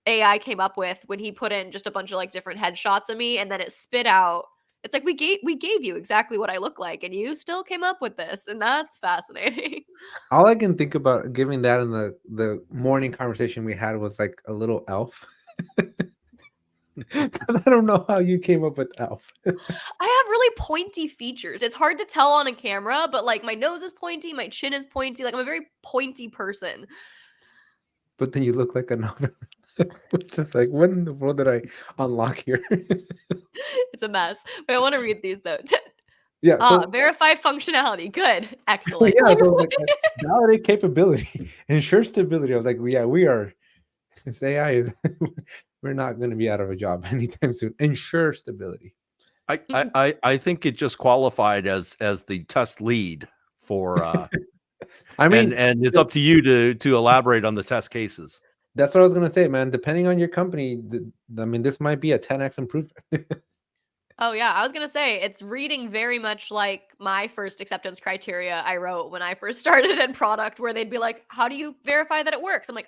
AI came up with when he put in just a bunch of like different headshots of me, and then it spit out. It's like we gave you exactly what I look like, and you still came up with this, and that's fascinating. All I can think about giving that in the morning conversation we had was like a little elf. I don't know how you came up with elf. I have really pointy features. It's hard to tell on a camera, but like my nose is pointy, my chin is pointy. Like I'm a very pointy person. But then you look like a novel. It's just like, what in the world did I unlock here? It's a mess. But I want to read these though. Yeah. So Verify functionality. Good. Excellent. yeah. So like validate capability, ensure stability. I was like, yeah, we are. Since AI is, we're not going to be out of a job anytime soon. Ensure stability. I think it just qualified as the test lead for I mean, and it's up to you to elaborate on the test cases. That's what I was gonna say, man. Depending on your company, I mean, this might be a 10x improvement. Oh yeah, I was gonna say it's reading very much like my first acceptance criteria I wrote when I first started in product, where they'd be like, "How do you verify that it works?" I'm like,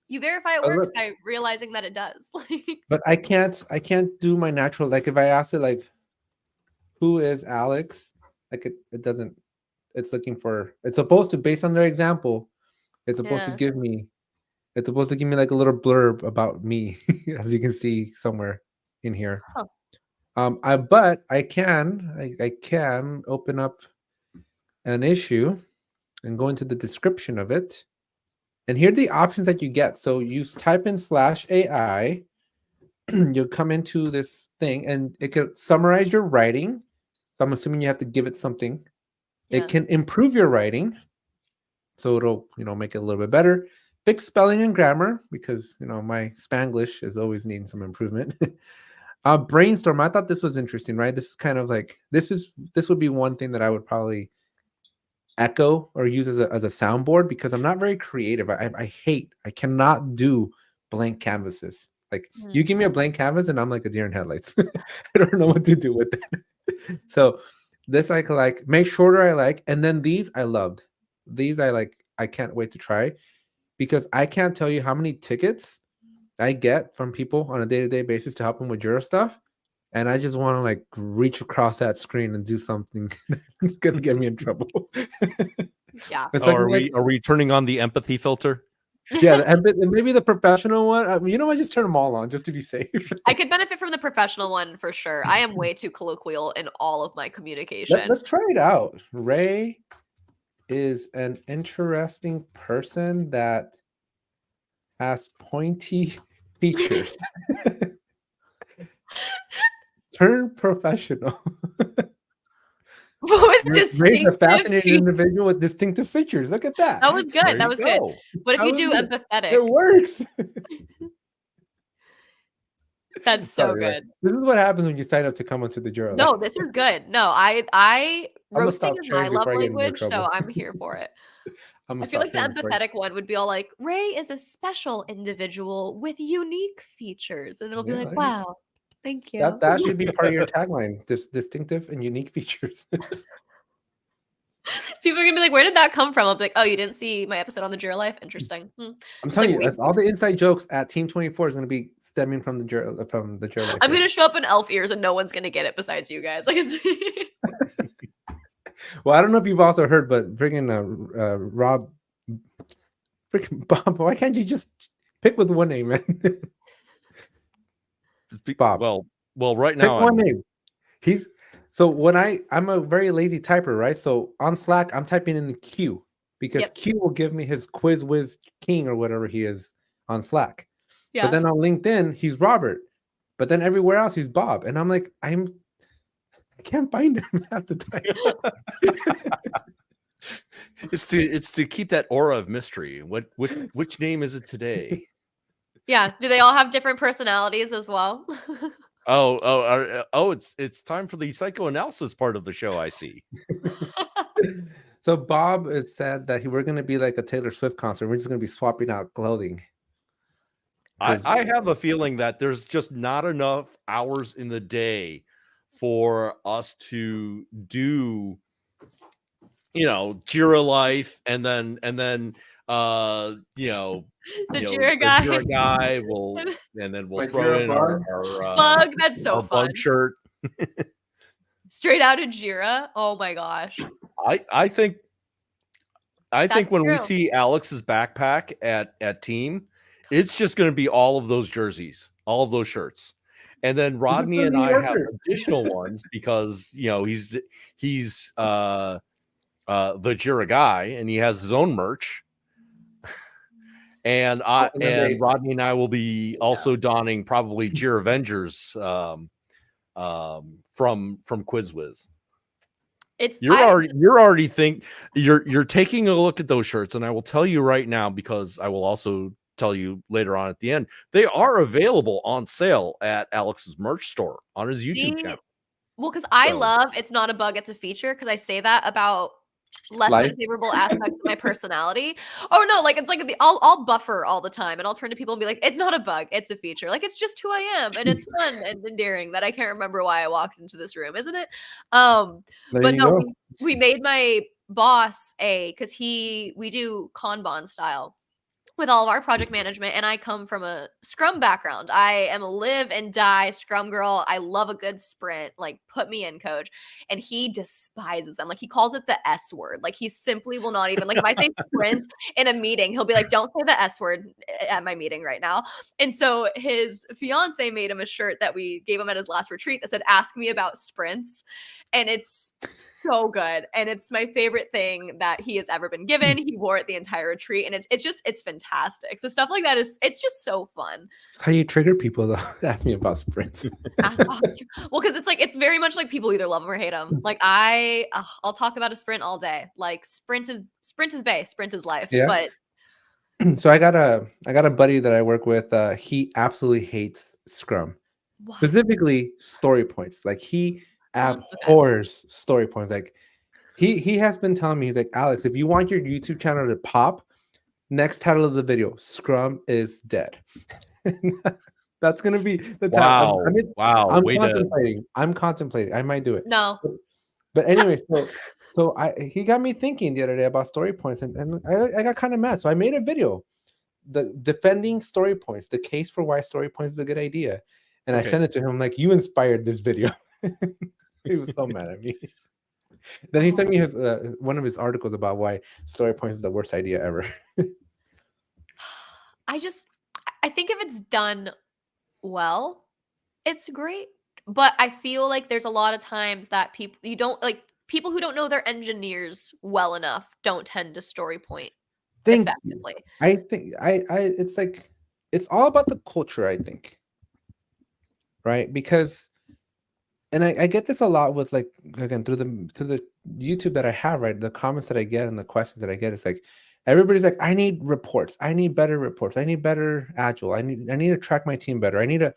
You verify it But works look, by realizing that it does. but I can't do my natural, like if I ask it like who is Alex, like it doesn't, it's looking for, it's supposed to, based on their example, it's supposed to Yeah. give me, it's supposed to give me like a little blurb about me, as you can see somewhere in here. Huh. But I can open up an issue and go into the description of it. And here are the options that you get. So you type in /AI, you'll come into this thing and it can summarize your writing. So I'm assuming you have to give it something. Yeah. It can improve your writing. So it'll, make it a little bit better. Fix spelling and grammar, because, my Spanglish is always needing some improvement. Brainstorm. I thought this was interesting, right? This is kind of like, this would be one thing that I would probably echo or use as a soundboard, because I'm not very creative. I cannot do blank canvases. Like you give me a blank canvas and I'm like a deer in headlights. I don't know what to do with it. So this I like, make shorter I like, and then these I loved. These I like, I can't wait to try, because I can't tell you how many tickets I get from people on a day-to-day basis to help them with Jira stuff. And I just want to like reach across that screen and do something that's gonna get me in trouble. Yeah. And so Are we turning on the empathy filter? Yeah, and maybe the professional one. I just turn them all on just to be safe. I could benefit from the professional one for sure. I am way too colloquial in all of my communication. Let's try it out. Ray is an interesting person that has pointy features. Turn professional. Ray's a fascinating individual with distinctive features. Look at that. That was good. There That you was go. good. What if you do empathetic? It works. That's so Sorry, good. This is what happens when you sign up to come onto the Jira. No, this is good. No, I gonna roasting stop is my sharing love before I get in more language, so trouble. I'm here for it. I'm I feel like the empathetic one would be all like, Ray is a special individual with unique features. And it'll be like, wow, thank you. That should be part of your tagline. Distinctive and unique features. People are gonna be like, where did that come from? I'll be like, oh, you didn't see my episode on the Jira Life? Interesting. I'm telling you, all the inside jokes at Team 24 is going to be stemming from the Jira Life. I'm gonna show up in elf ears and no one's gonna get it besides you guys. Like it's Well, I don't know if you've also heard, but bringing Rob, freaking Bob, why can't you just pick with one name, man? Bob. Well, right pick now one name. So when I'm a very lazy typer, right? So on Slack, I'm typing in the Q, because Q will give me his Quiz Whiz King or whatever he is on Slack. Yeah. But then on LinkedIn, he's Robert. But then everywhere else, he's Bob. And I'm like, I can't find him half the time. It's to keep that aura of mystery. Which name is it today? Yeah. Do they all have different personalities as well? It's time for the psychoanalysis part of the show, I see. So Bob has said that we're going to be like a Taylor Swift concert. We're just going to be swapping out clothing. I have a feeling that there's just not enough hours in the day for us to do, Jira Life, and then the Jira guy. The Jira guy will, and then we'll throw Jira in our bug. That's so our fun. bug shirt. Straight out of Jira. Oh my gosh. I think when true. we see Alex's backpack at Team, it's just going to be all of those jerseys, all of those shirts. And then Rodney and I have additional ones because he's the Jira guy and he has his own merch. And Rodney and I will be also donning probably Jira Avengers from QuizWiz. You're taking a look at those shirts, and I will tell you right now, because I will also tell you later on at the end, they are available on sale at Alex's merch store on his YouTube channel. Well, because I love it's not a bug, it's a feature, because I say that about less than favorable aspects of my personality. Oh no, like it's like I'll buffer all the time, and I'll turn to people and be like, it's not a bug, it's a feature. Like it's just who I am, and it's fun and endearing that I can't remember why I walked into this room, isn't it? But no, we made my boss because we do Kanban style. with all of our project management, and I come from a Scrum background. I am a live and die Scrum girl. I love a good sprint. Like, put me in, coach. And he despises them. Like, he calls it the S word. Like, he simply will not even, like, if I say sprint in a meeting, he'll be like, don't say the S word at my meeting right now. And so his fiance made him a shirt that we gave him at his last retreat that said, ask me about sprints. And it's so good. And it's my favorite thing that he has ever been given. He wore it the entire retreat. And it's fantastic. So stuff like that it's just so fun. That's how you trigger people, though. Ask me about sprints. Well, because it's very much like people either love them or hate them. Like I'll talk about a sprint all day. Like sprint is base, sprint is life. Yeah. But So I got a buddy that I work with. He absolutely hates Scrum, specifically story points. Like, he abhors story points. Like, he has been telling me, he's like, Alex, if you want your YouTube channel to pop, next title of the video, Scrum is dead. That's gonna be the title. Wow. I'm contemplating. I might do it. No. But anyway, so he got me thinking the other day about story points, and I got kind of mad. So I made a video, the defending story points, the case for why story points is a good idea. And I sent it to him, like, you inspired this video. He was so mad at me. Then he sent me his one of his articles about why story points is the worst idea ever. I think if it's done well, it's great. But I feel like there's a lot of times that people who don't know their engineers well enough don't tend to story point effectively. I think it's like, it's all about the culture, I think. Right? Because, and I get this a lot with, like, again, through the YouTube that I have, right? The comments that I get and the questions that I get, it's like, everybody's like, I need reports. I need better reports. I need better agile. I need to track my team better. I need to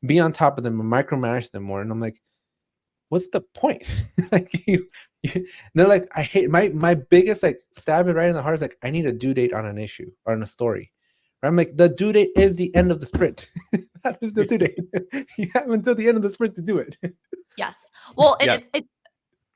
be on top of them and micromanage them more. And I'm like, what's the point? Like, they're like, I hate my biggest, like, stab it right in the heart is like, I need a due date on an issue or on a story. I'm like, the due date is the end of the sprint. That is the due date. You have until the end of the sprint to do it. Yes. Well, and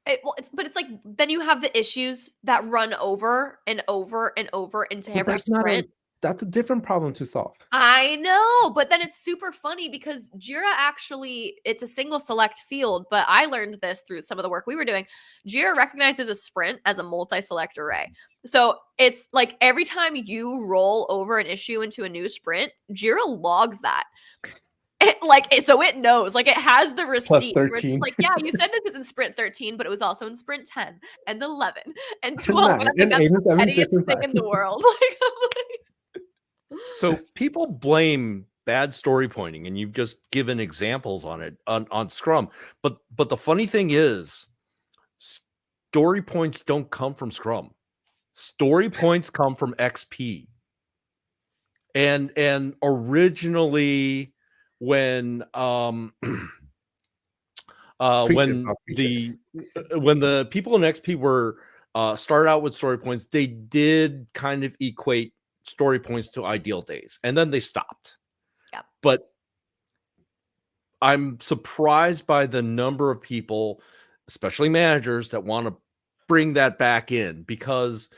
it's like, then you have the issues that run over and over and over into every sprint. That's a different problem to solve. I know, but then it's super funny because Jira actually, it's a single select field, but I learned this through some of the work we were doing. Jira recognizes a sprint as a multi-select array. So it's like every time you roll over an issue into a new sprint, Jira logs that. So it knows, like, it has the receipt. Plus 13. Like, yeah, you said this is in sprint 13, but it was also in sprint 10 and 11 and 12. And that's the pettiest thing in the world. So people blame bad story pointing, and you've just given examples on it on Scrum. But the funny thing is, story points don't come from Scrum. Story points come from XP. And originally, when the people in XP were started out with story points, they did kind of equate story points to ideal days, and then they stopped. Yeah. But I'm surprised by the number of people, especially managers, that want to bring that back in, because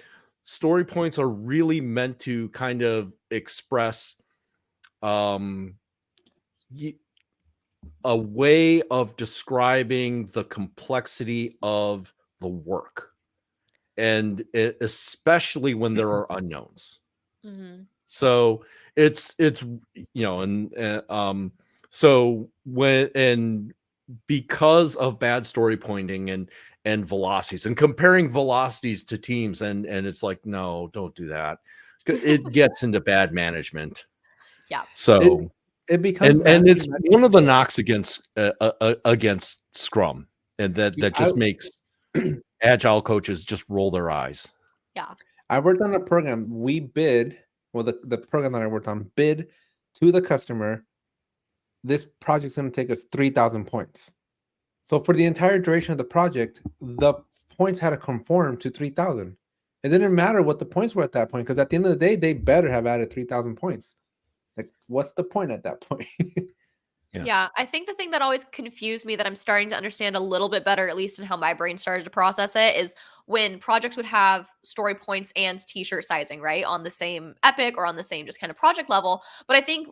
story points are really meant to kind of express a way of describing the complexity of the work, and especially when there are unknowns. Mm-hmm. So it's so because of bad story pointing and velocities and comparing velocities to teams, and it's like, no, don't do that. It gets into bad management. Yeah. So it becomes, and it's one of the knocks against Scrum, and that just makes agile coaches just roll their eyes. Yeah. I worked on a program. We bid, well, the program that I worked on bid to the customer, this project's going to take us 3,000 points. So for the entire duration of the project, the points had to conform to 3,000. It didn't matter what the points were at that point, because at the end of the day, they better have added 3,000 points. Like, what's the point at that point? Yeah, I think the thing that always confused me that I'm starting to understand a little bit better, at least in how my brain started to process it, is when projects would have story points and t-shirt sizing, right? On the same epic or on the same just kind of project level. But I think,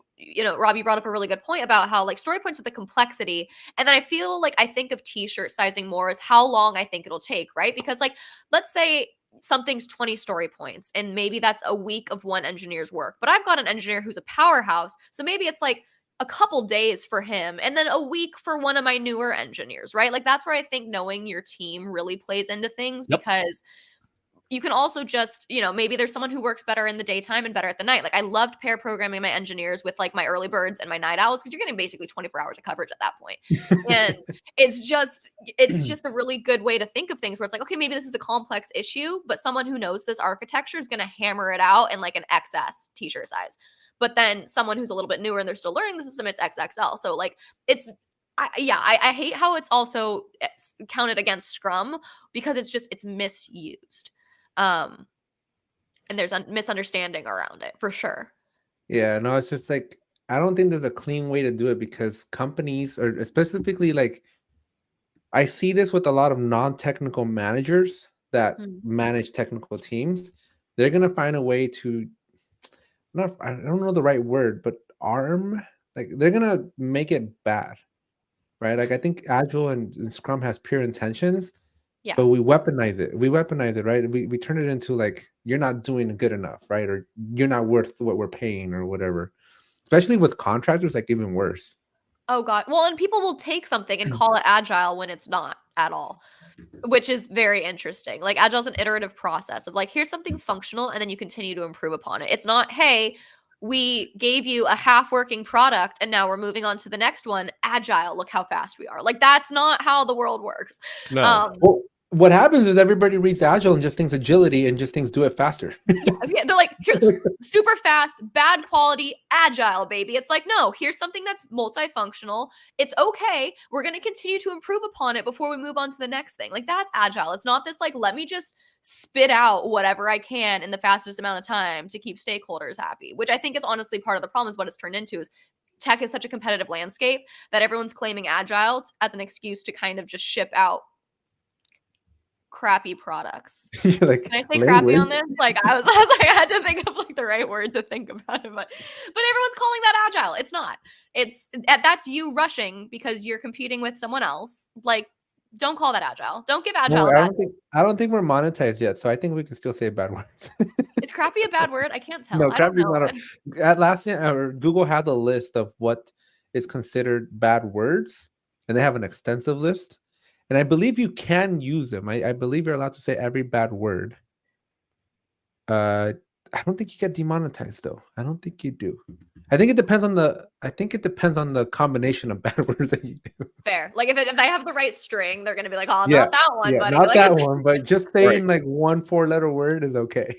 Rob, you brought up a really good point about how like story points are the complexity. And then I feel like I think of t-shirt sizing more as how long I think it'll take, right? Because like, let's say something's 20 story points and maybe that's a week of one engineer's work. But I've got an engineer who's a powerhouse. So maybe it's like a couple days for him and then a week for one of my newer engineers, right? Like that's where I think knowing your team really plays into things Yep. because you can also just, maybe there's someone who works better in the daytime and better at the night. Like I loved pair programming my engineers with like my early birds and my night owls because you're getting basically 24 hours of coverage at that point. And it's just a really good way to think of things where it's like, okay, maybe this is a complex issue, but someone who knows this architecture is going to hammer it out in like an XS t-shirt size. But then someone who's a little bit newer and they're still learning the system, it's XXL. So like I hate how it's also counted against Scrum because it's misused. And there's a misunderstanding around it for sure. Yeah, no, it's just like I don't think there's a clean way to do it because companies, or specifically like I see this with a lot of non-technical managers that manage technical teams. They're gonna find a way to I don't know the right word, but like they're gonna make it bad, right? Like I think Agile and Scrum has pure intentions, Yeah. but we weaponize it. We weaponize it, right? We turn it into like you're not doing good enough, right? Or you're not worth what we're paying or whatever. Especially with contractors, like even worse. Oh God. Well, and people will take something and call it agile when it's not at all, which is very interesting. Like agile is an iterative process of like, here's something functional and then you continue to improve upon it. It's not, hey, we gave you a half working product and now we're moving on to the next one. Agile, look how fast we are. Like that's not how the world works. No. Well, what happens is everybody reads Agile and just thinks agility and just thinks do it faster. Yeah, they're like, here, super fast, bad quality, agile, baby. It's like, no, here's something that's multifunctional. It's okay. We're going to continue to improve upon it before we move on to the next thing. Like that's agile. It's not this like, let me just spit out whatever I can in the fastest amount of time to keep stakeholders happy, which I think is honestly part of the problem is what it's turned into is tech is such a competitive landscape that everyone's claiming agile as an excuse to kind of just ship out crappy products. Like, can I say crappy on this? Like I was like, I had to think of like the right word to think about it, but everyone's calling that agile. It's not. That's you rushing because you're competing with someone else. Like, don't call that agile. Don't give agile. No, I don't think we're monetized yet, so I think we can still say bad words. Is crappy a bad word? I can't tell. No, I don't know. Atlassian or Google has a list of what is considered bad words, and they have an extensive list. And I believe you can use them. I believe you're allowed to say every bad word. I don't think you get demonetized though. I don't think you do. I think it depends on the combination of bad words that you do. Fair. Like if they have the right string, they're gonna be like, oh, Yeah, not that one, buddy. Not like, that one, but just saying like 1 4-letter word is okay.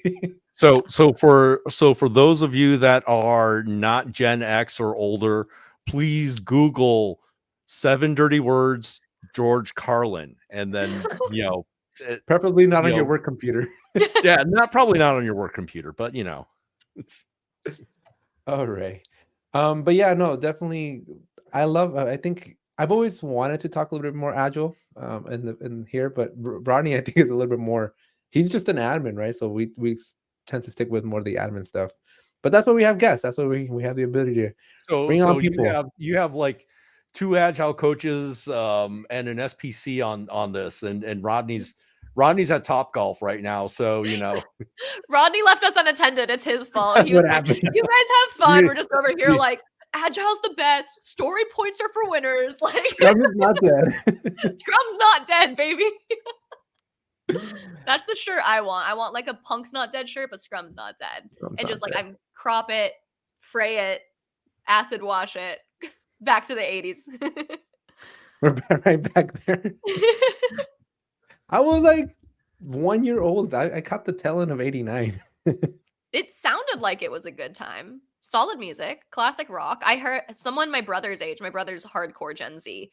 So for those of you that are not Gen X or older, please Google 7 dirty words George Carlin, and then preferably not on your work computer. Yeah, probably not on your work computer, but it's all right. But yeah, no, definitely. I think I've always wanted to talk a little bit more agile in here, but Rodney I think is a little bit more. He's just an admin, right? So we tend to stick with more of the admin stuff. But that's why we have guests. That's why we have the ability to bring on people. You have like 2 agile coaches and an SPC on this, and Rodney's at Topgolf right now, so Rodney left us unattended. It's his fault. That's what happened. You guys have fun. We're just over here like agile's the best. Story points are for winners. Like Scrum is not dead. Scrum's not dead, baby. That's the shirt I want. I want like a punk's not dead shirt, but Scrum's not dead. Scrum's and just like dead. I'm crop it, fray it, acid wash it. Back to the 80s. We're right back there. I was like 1 year old. I caught the tail end of 89. It sounded like it was a good time. Solid music, classic rock. I heard someone my brother's age, my brother's hardcore Gen Z,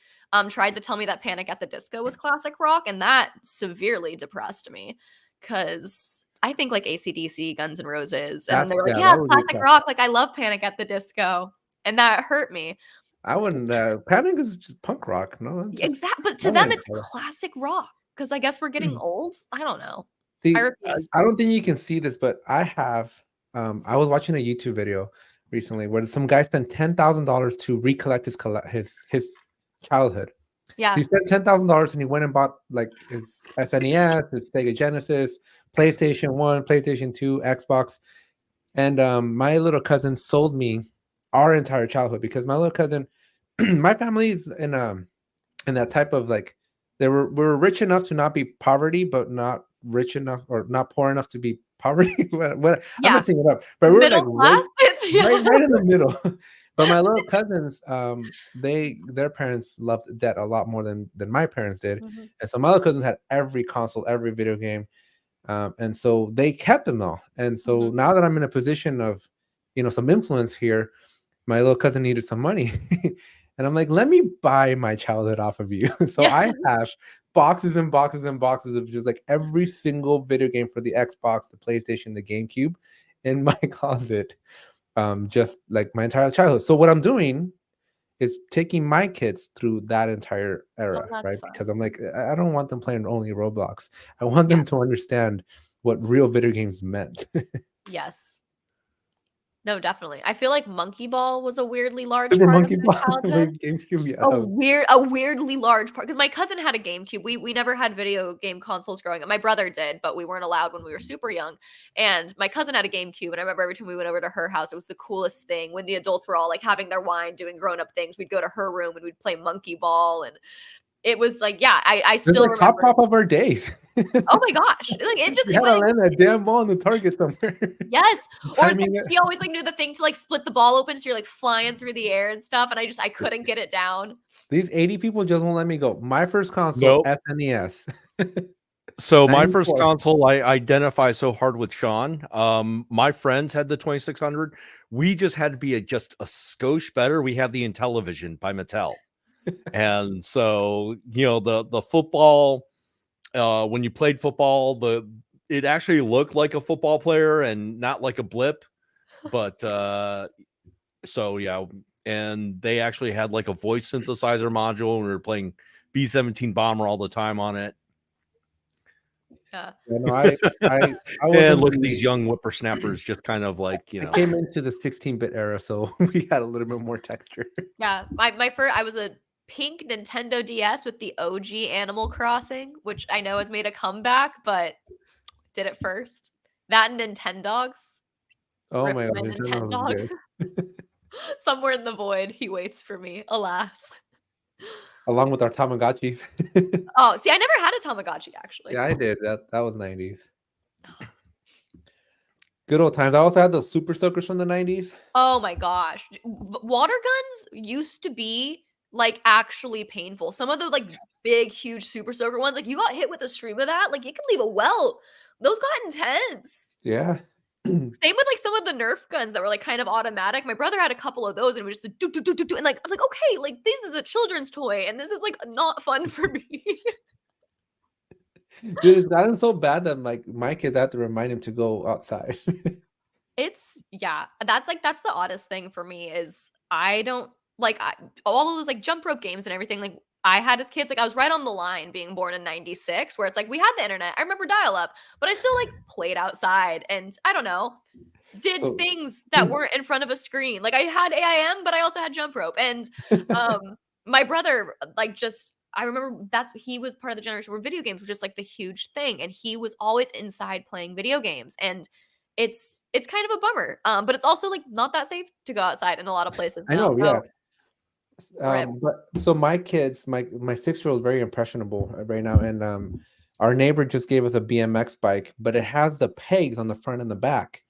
tried to tell me that Panic at the Disco was classic rock, and that severely depressed me because I think like AC/DC, Guns N' Roses, and they were like, yeah, classic rock. Like I love Panic at the Disco, and that hurt me. I wouldn't. Panic is just punk rock. No, it's just Exactly. But I to them, wouldn't it's call it. classic rock because I guess we're getting old. I don't know. I See, refuse. I don't think you can see this, but I have. I was watching a YouTube video recently where some guy spent $10,000 to recollect his childhood. So Yeah. he spent $10,000 and he went and bought like his SNES, his Sega Genesis, PlayStation 1, PlayStation 2, Xbox. And my little cousin sold me our entire childhood because my little cousin, my family is in that type of like we're rich enough to not be poverty, but not rich enough or not poor enough to be poverty. I'm Yeah. mixing it up, but we're like Middle class. right in the middle. But my little cousins, their parents loved debt a lot more than my parents did, Mhm. and so my little cousins had every console, every video game, and so they kept them all. And so Mhm. now that I'm in a position of, some influence here, my little cousin needed some money. And I'm like, let me buy my childhood off of you. So Yeah. I have boxes and boxes and boxes of just like every single video game for the Xbox, the PlayStation, the GameCube in my closet. Just like my entire childhood. So what I'm doing is taking my kids through that entire Oh, era, that's right? fun. Because I'm like, I don't want them playing only Roblox. I want Yeah. them to understand what real video games meant. Yes. No, definitely. I feel like Monkey Ball was a weirdly large Super part of Monkey my Ball, childhood. GameCube, yeah. A weirdly large part because my cousin had a GameCube. We never had video game consoles growing up. My brother did, but we weren't allowed when we were super young. And my cousin had a GameCube, and I remember every time we went over to her house, it was the coolest thing. When the adults were all like having their wine, doing grown up things, we'd go to her room and we'd play Monkey Ball, and it was like, yeah, I It's still like top remember. of our days. Oh my gosh, like it just We it had to went. land that damn ball in the target somewhere. Yes, or it's like Timing it. he always, like, knew the thing to, like, split the ball open, so you're, like, flying through the air and stuff, and I couldn't get it down. These 80 people just won't let me go. My first console, Nope. SNES. So my first 94. console, I identify so hard with Sean. My friends had the 2600. We just had to be just a skosh better. We had the Intellivision by Mattel. And so, the football, when you played football, it actually looked like a football player and not like a blip. But so yeah, and they actually had like a voice synthesizer module, and we were playing B-17 Bomber all the time on it. Yeah. Yeah, no, I was And in look at these the young whippersnappers just kind of like, I came into the 16-bit era, so we had a little bit more texture. Yeah, my first I was a pink Nintendo DS with the OG Animal Crossing, which I know has made a comeback, but did it first. That and Nintendogs. Oh Rip my god, my Nintendo was Nintendog. good. Somewhere in the void, he waits for me, alas. Along with our Tamagotchis. Oh, see, I never had a Tamagotchi, actually. Yeah, I did. That was 90s. Good old times. I also had the Super Soakers from the 90s. Oh my gosh. Water guns used to be, like, actually painful. Some of the, like, big, huge super soaker ones, like, you got hit with a stream of that, like, you could leave a welt. Those got intense. Yeah. Same with, like, some of the Nerf guns that were, like, kind of automatic. My brother had a couple of those, and it was just like, "Do, do, do, do, do," and, like, I'm like, "Okay, like, this is a children's toy, and this is, like, not fun for me." Dude, it's gotten so bad that like my kids I have to remind him to go outside. Yeah, that's the oddest thing for me is I don't like all of those like jump rope games and everything like I had as kids, like I was right on the line being born in 96 where it's like we had the internet. I remember dial up, but I still like played outside and I don't know, did So things that weren't in front of a screen. Like I had AIM, but I also had jump rope. And my brother like just I remember he was part of the generation where video games were just like the huge thing and he was always inside playing video games and it's kind of a bummer. But it's also like not that safe to go outside in a lot of places I now. know, So yeah. rip. But so my kids, my 6-year-old is very impressionable right now, and our neighbor just gave us a BMX bike, but it has the pegs on the front and the back.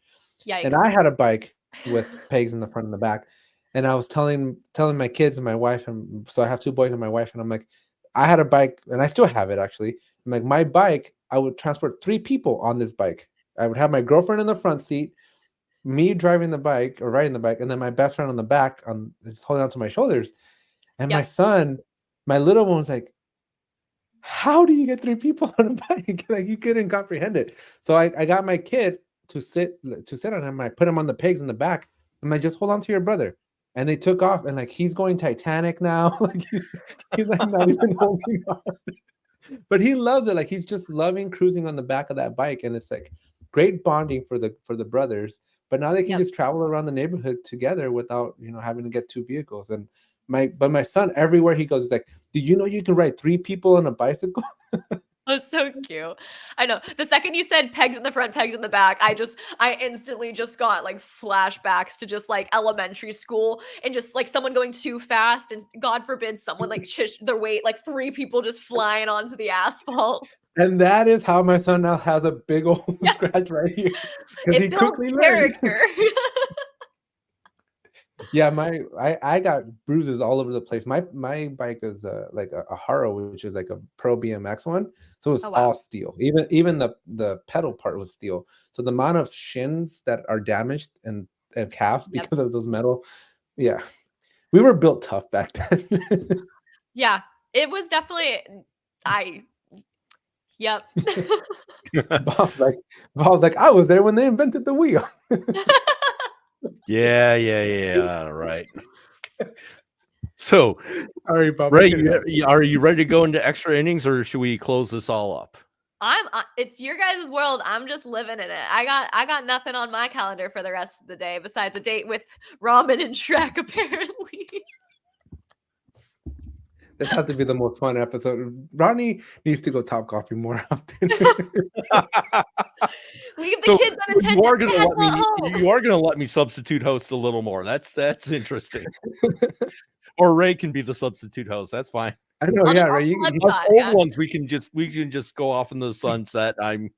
And Yikes. I had a bike with pegs in the front and the back, and I was telling my kids and my wife, and so I have two boys and my wife, and I'm like, I had a bike, and I still have it actually. I'm like, my bike, I would transport 3 people on this bike. I would have my girlfriend in the front seat, me driving the bike or riding the bike, and then my best friend on the back, on just holding onto my shoulders. And my Yep. son, my little one was like, how do you get 3 people on a bike? Like you couldn't comprehend it. So I got my kid to sit on him. I put him on the pegs in the back. I'm like, just hold on to your brother. and they took off, and like he's going Titanic now. Like he's like not even holding on. But he loves it. Like he's just loving cruising on the back of that bike, and it's like great bonding for the brothers. But now they can just travel around the neighborhood together without having to get two vehicles. And my son, everywhere he goes, is like, "Did you know you can ride 3 people on a bicycle?" That's so cute. I know. The second you said pegs in the front, pegs in the back, I instantly just got like flashbacks to just like elementary school and just like someone going too fast and God forbid someone like shished their weight, like 3 people just flying onto the asphalt. And that is how my son now has a big old scratch right here. Because he quickly learned. Yeah, I got bruises all over the place. My bike is like a Haro, which is like a Pro BMX one, so it's all steel. Even the pedal part was steel. So the amount of shins that are damaged and calves because of those metal, we were built tough back then. Yeah, it was definitely Yep. Bob's like, I was there when they invented the wheel. Yeah. Right. So, sorry, Bob. Ray, are you ready to go into extra innings, or should we close this all up? It's your guys' world. I'm just living in it. I got nothing on my calendar for the rest of the day besides a date with Ramen and Shrek, apparently. This has to be the most fun episode. Ronnie needs to go Top Coffee more often. Leave the kids unattended. You are gonna let me substitute host a little more. That's interesting. Or Ray can be the substitute host. That's fine. I know, Ray. Old ones we can just go off in the sunset. I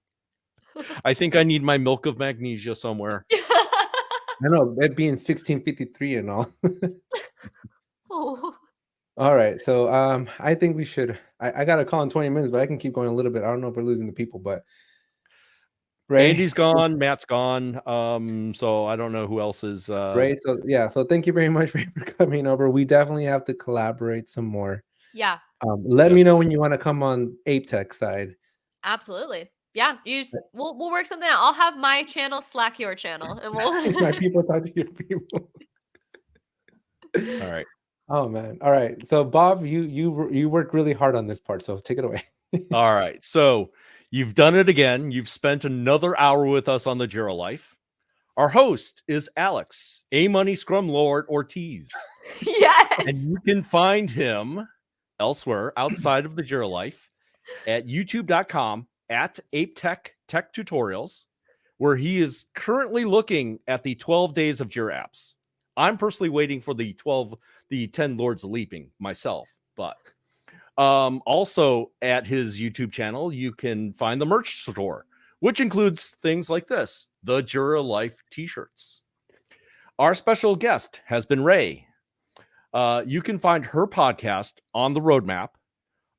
think I need my milk of magnesia somewhere. I know, it being 1653 and all. Oh. All right, so I think we should. I got a call in 20 minutes, but I can keep going a little bit. I don't know if we're losing the people, but Ray, Andy's gone, Matt's gone. So I don't know who else is. Ray, so thank you very much, Ray, for coming over. We definitely have to collaborate some more. Yeah. Let me know when you want to come on Ape Tech side. Absolutely. Yeah, we'll work something out. I'll have my channel slack your channel, and we'll my people talk to your people. All right. Oh man. All right. So Bob, you worked really hard on this part, so take it away. All right. So you've done it again. You've spent another hour with us on the Jira Life. Our host is Alex, A-Money Scrum Lord Ortiz. Yes. And you can find him elsewhere outside of the Jira Life at youtube.com at ApeTech Tech Tutorials, where he is currently looking at the 12 days of Jira apps. I'm personally waiting for the 10 Lords of Leaping myself, but also at his YouTube channel, you can find the merch store, which includes things like this, the Jira Life t-shirts. Our special guest has been Ray. You can find her podcast on the roadmap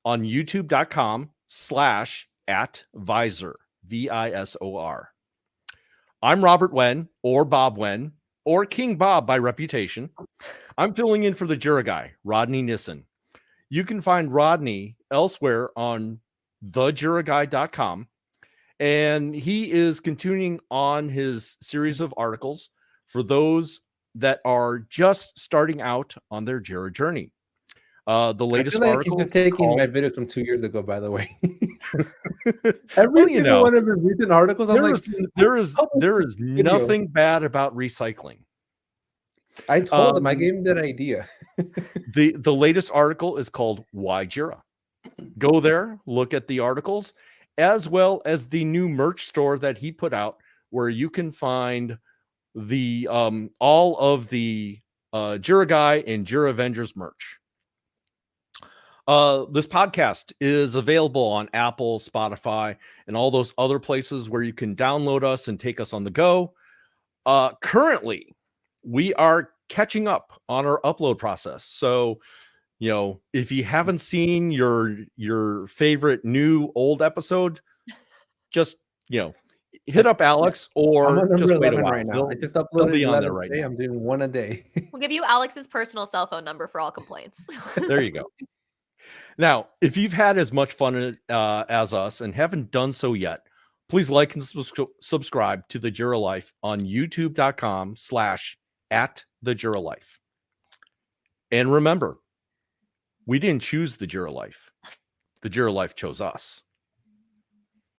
on youtube.com/@Visor, VISOR. I'm Robert Wen, or Bob Wen, or King Bob by reputation. I'm filling in for the Jira guy, Rodney Nissen. You can find Rodney elsewhere on thejiraguy.com, and he is continuing on his series of articles for those that are just starting out on their Jira journey. The latest article is taking my videos from 2 years ago, by the way. Every single one of his recent articles, there is nothing bad about recycling. I told him, I gave him that idea. The latest article is called Why Jira. Go there, look at the articles, as well as the new merch store that he put out, where you can find the all of the Jira Guy and Jira Avengers merch. This podcast is available on Apple, Spotify, and all those other places where you can download us and take us on the go. Currently, we are catching up on our upload process. So, if you haven't seen your favorite new old episode, just, hit up Alex or just wait a while. Right now. I just uploaded on there right now. I'm doing one a day. We'll give you Alex's personal cell phone number for all complaints. There you go. Now, if you've had as much fun as us and haven't done so yet, please like and subscribe to the Jira Life on youtube.com/@thejiralife. And remember, we didn't choose the Jira life. The Jira life chose us.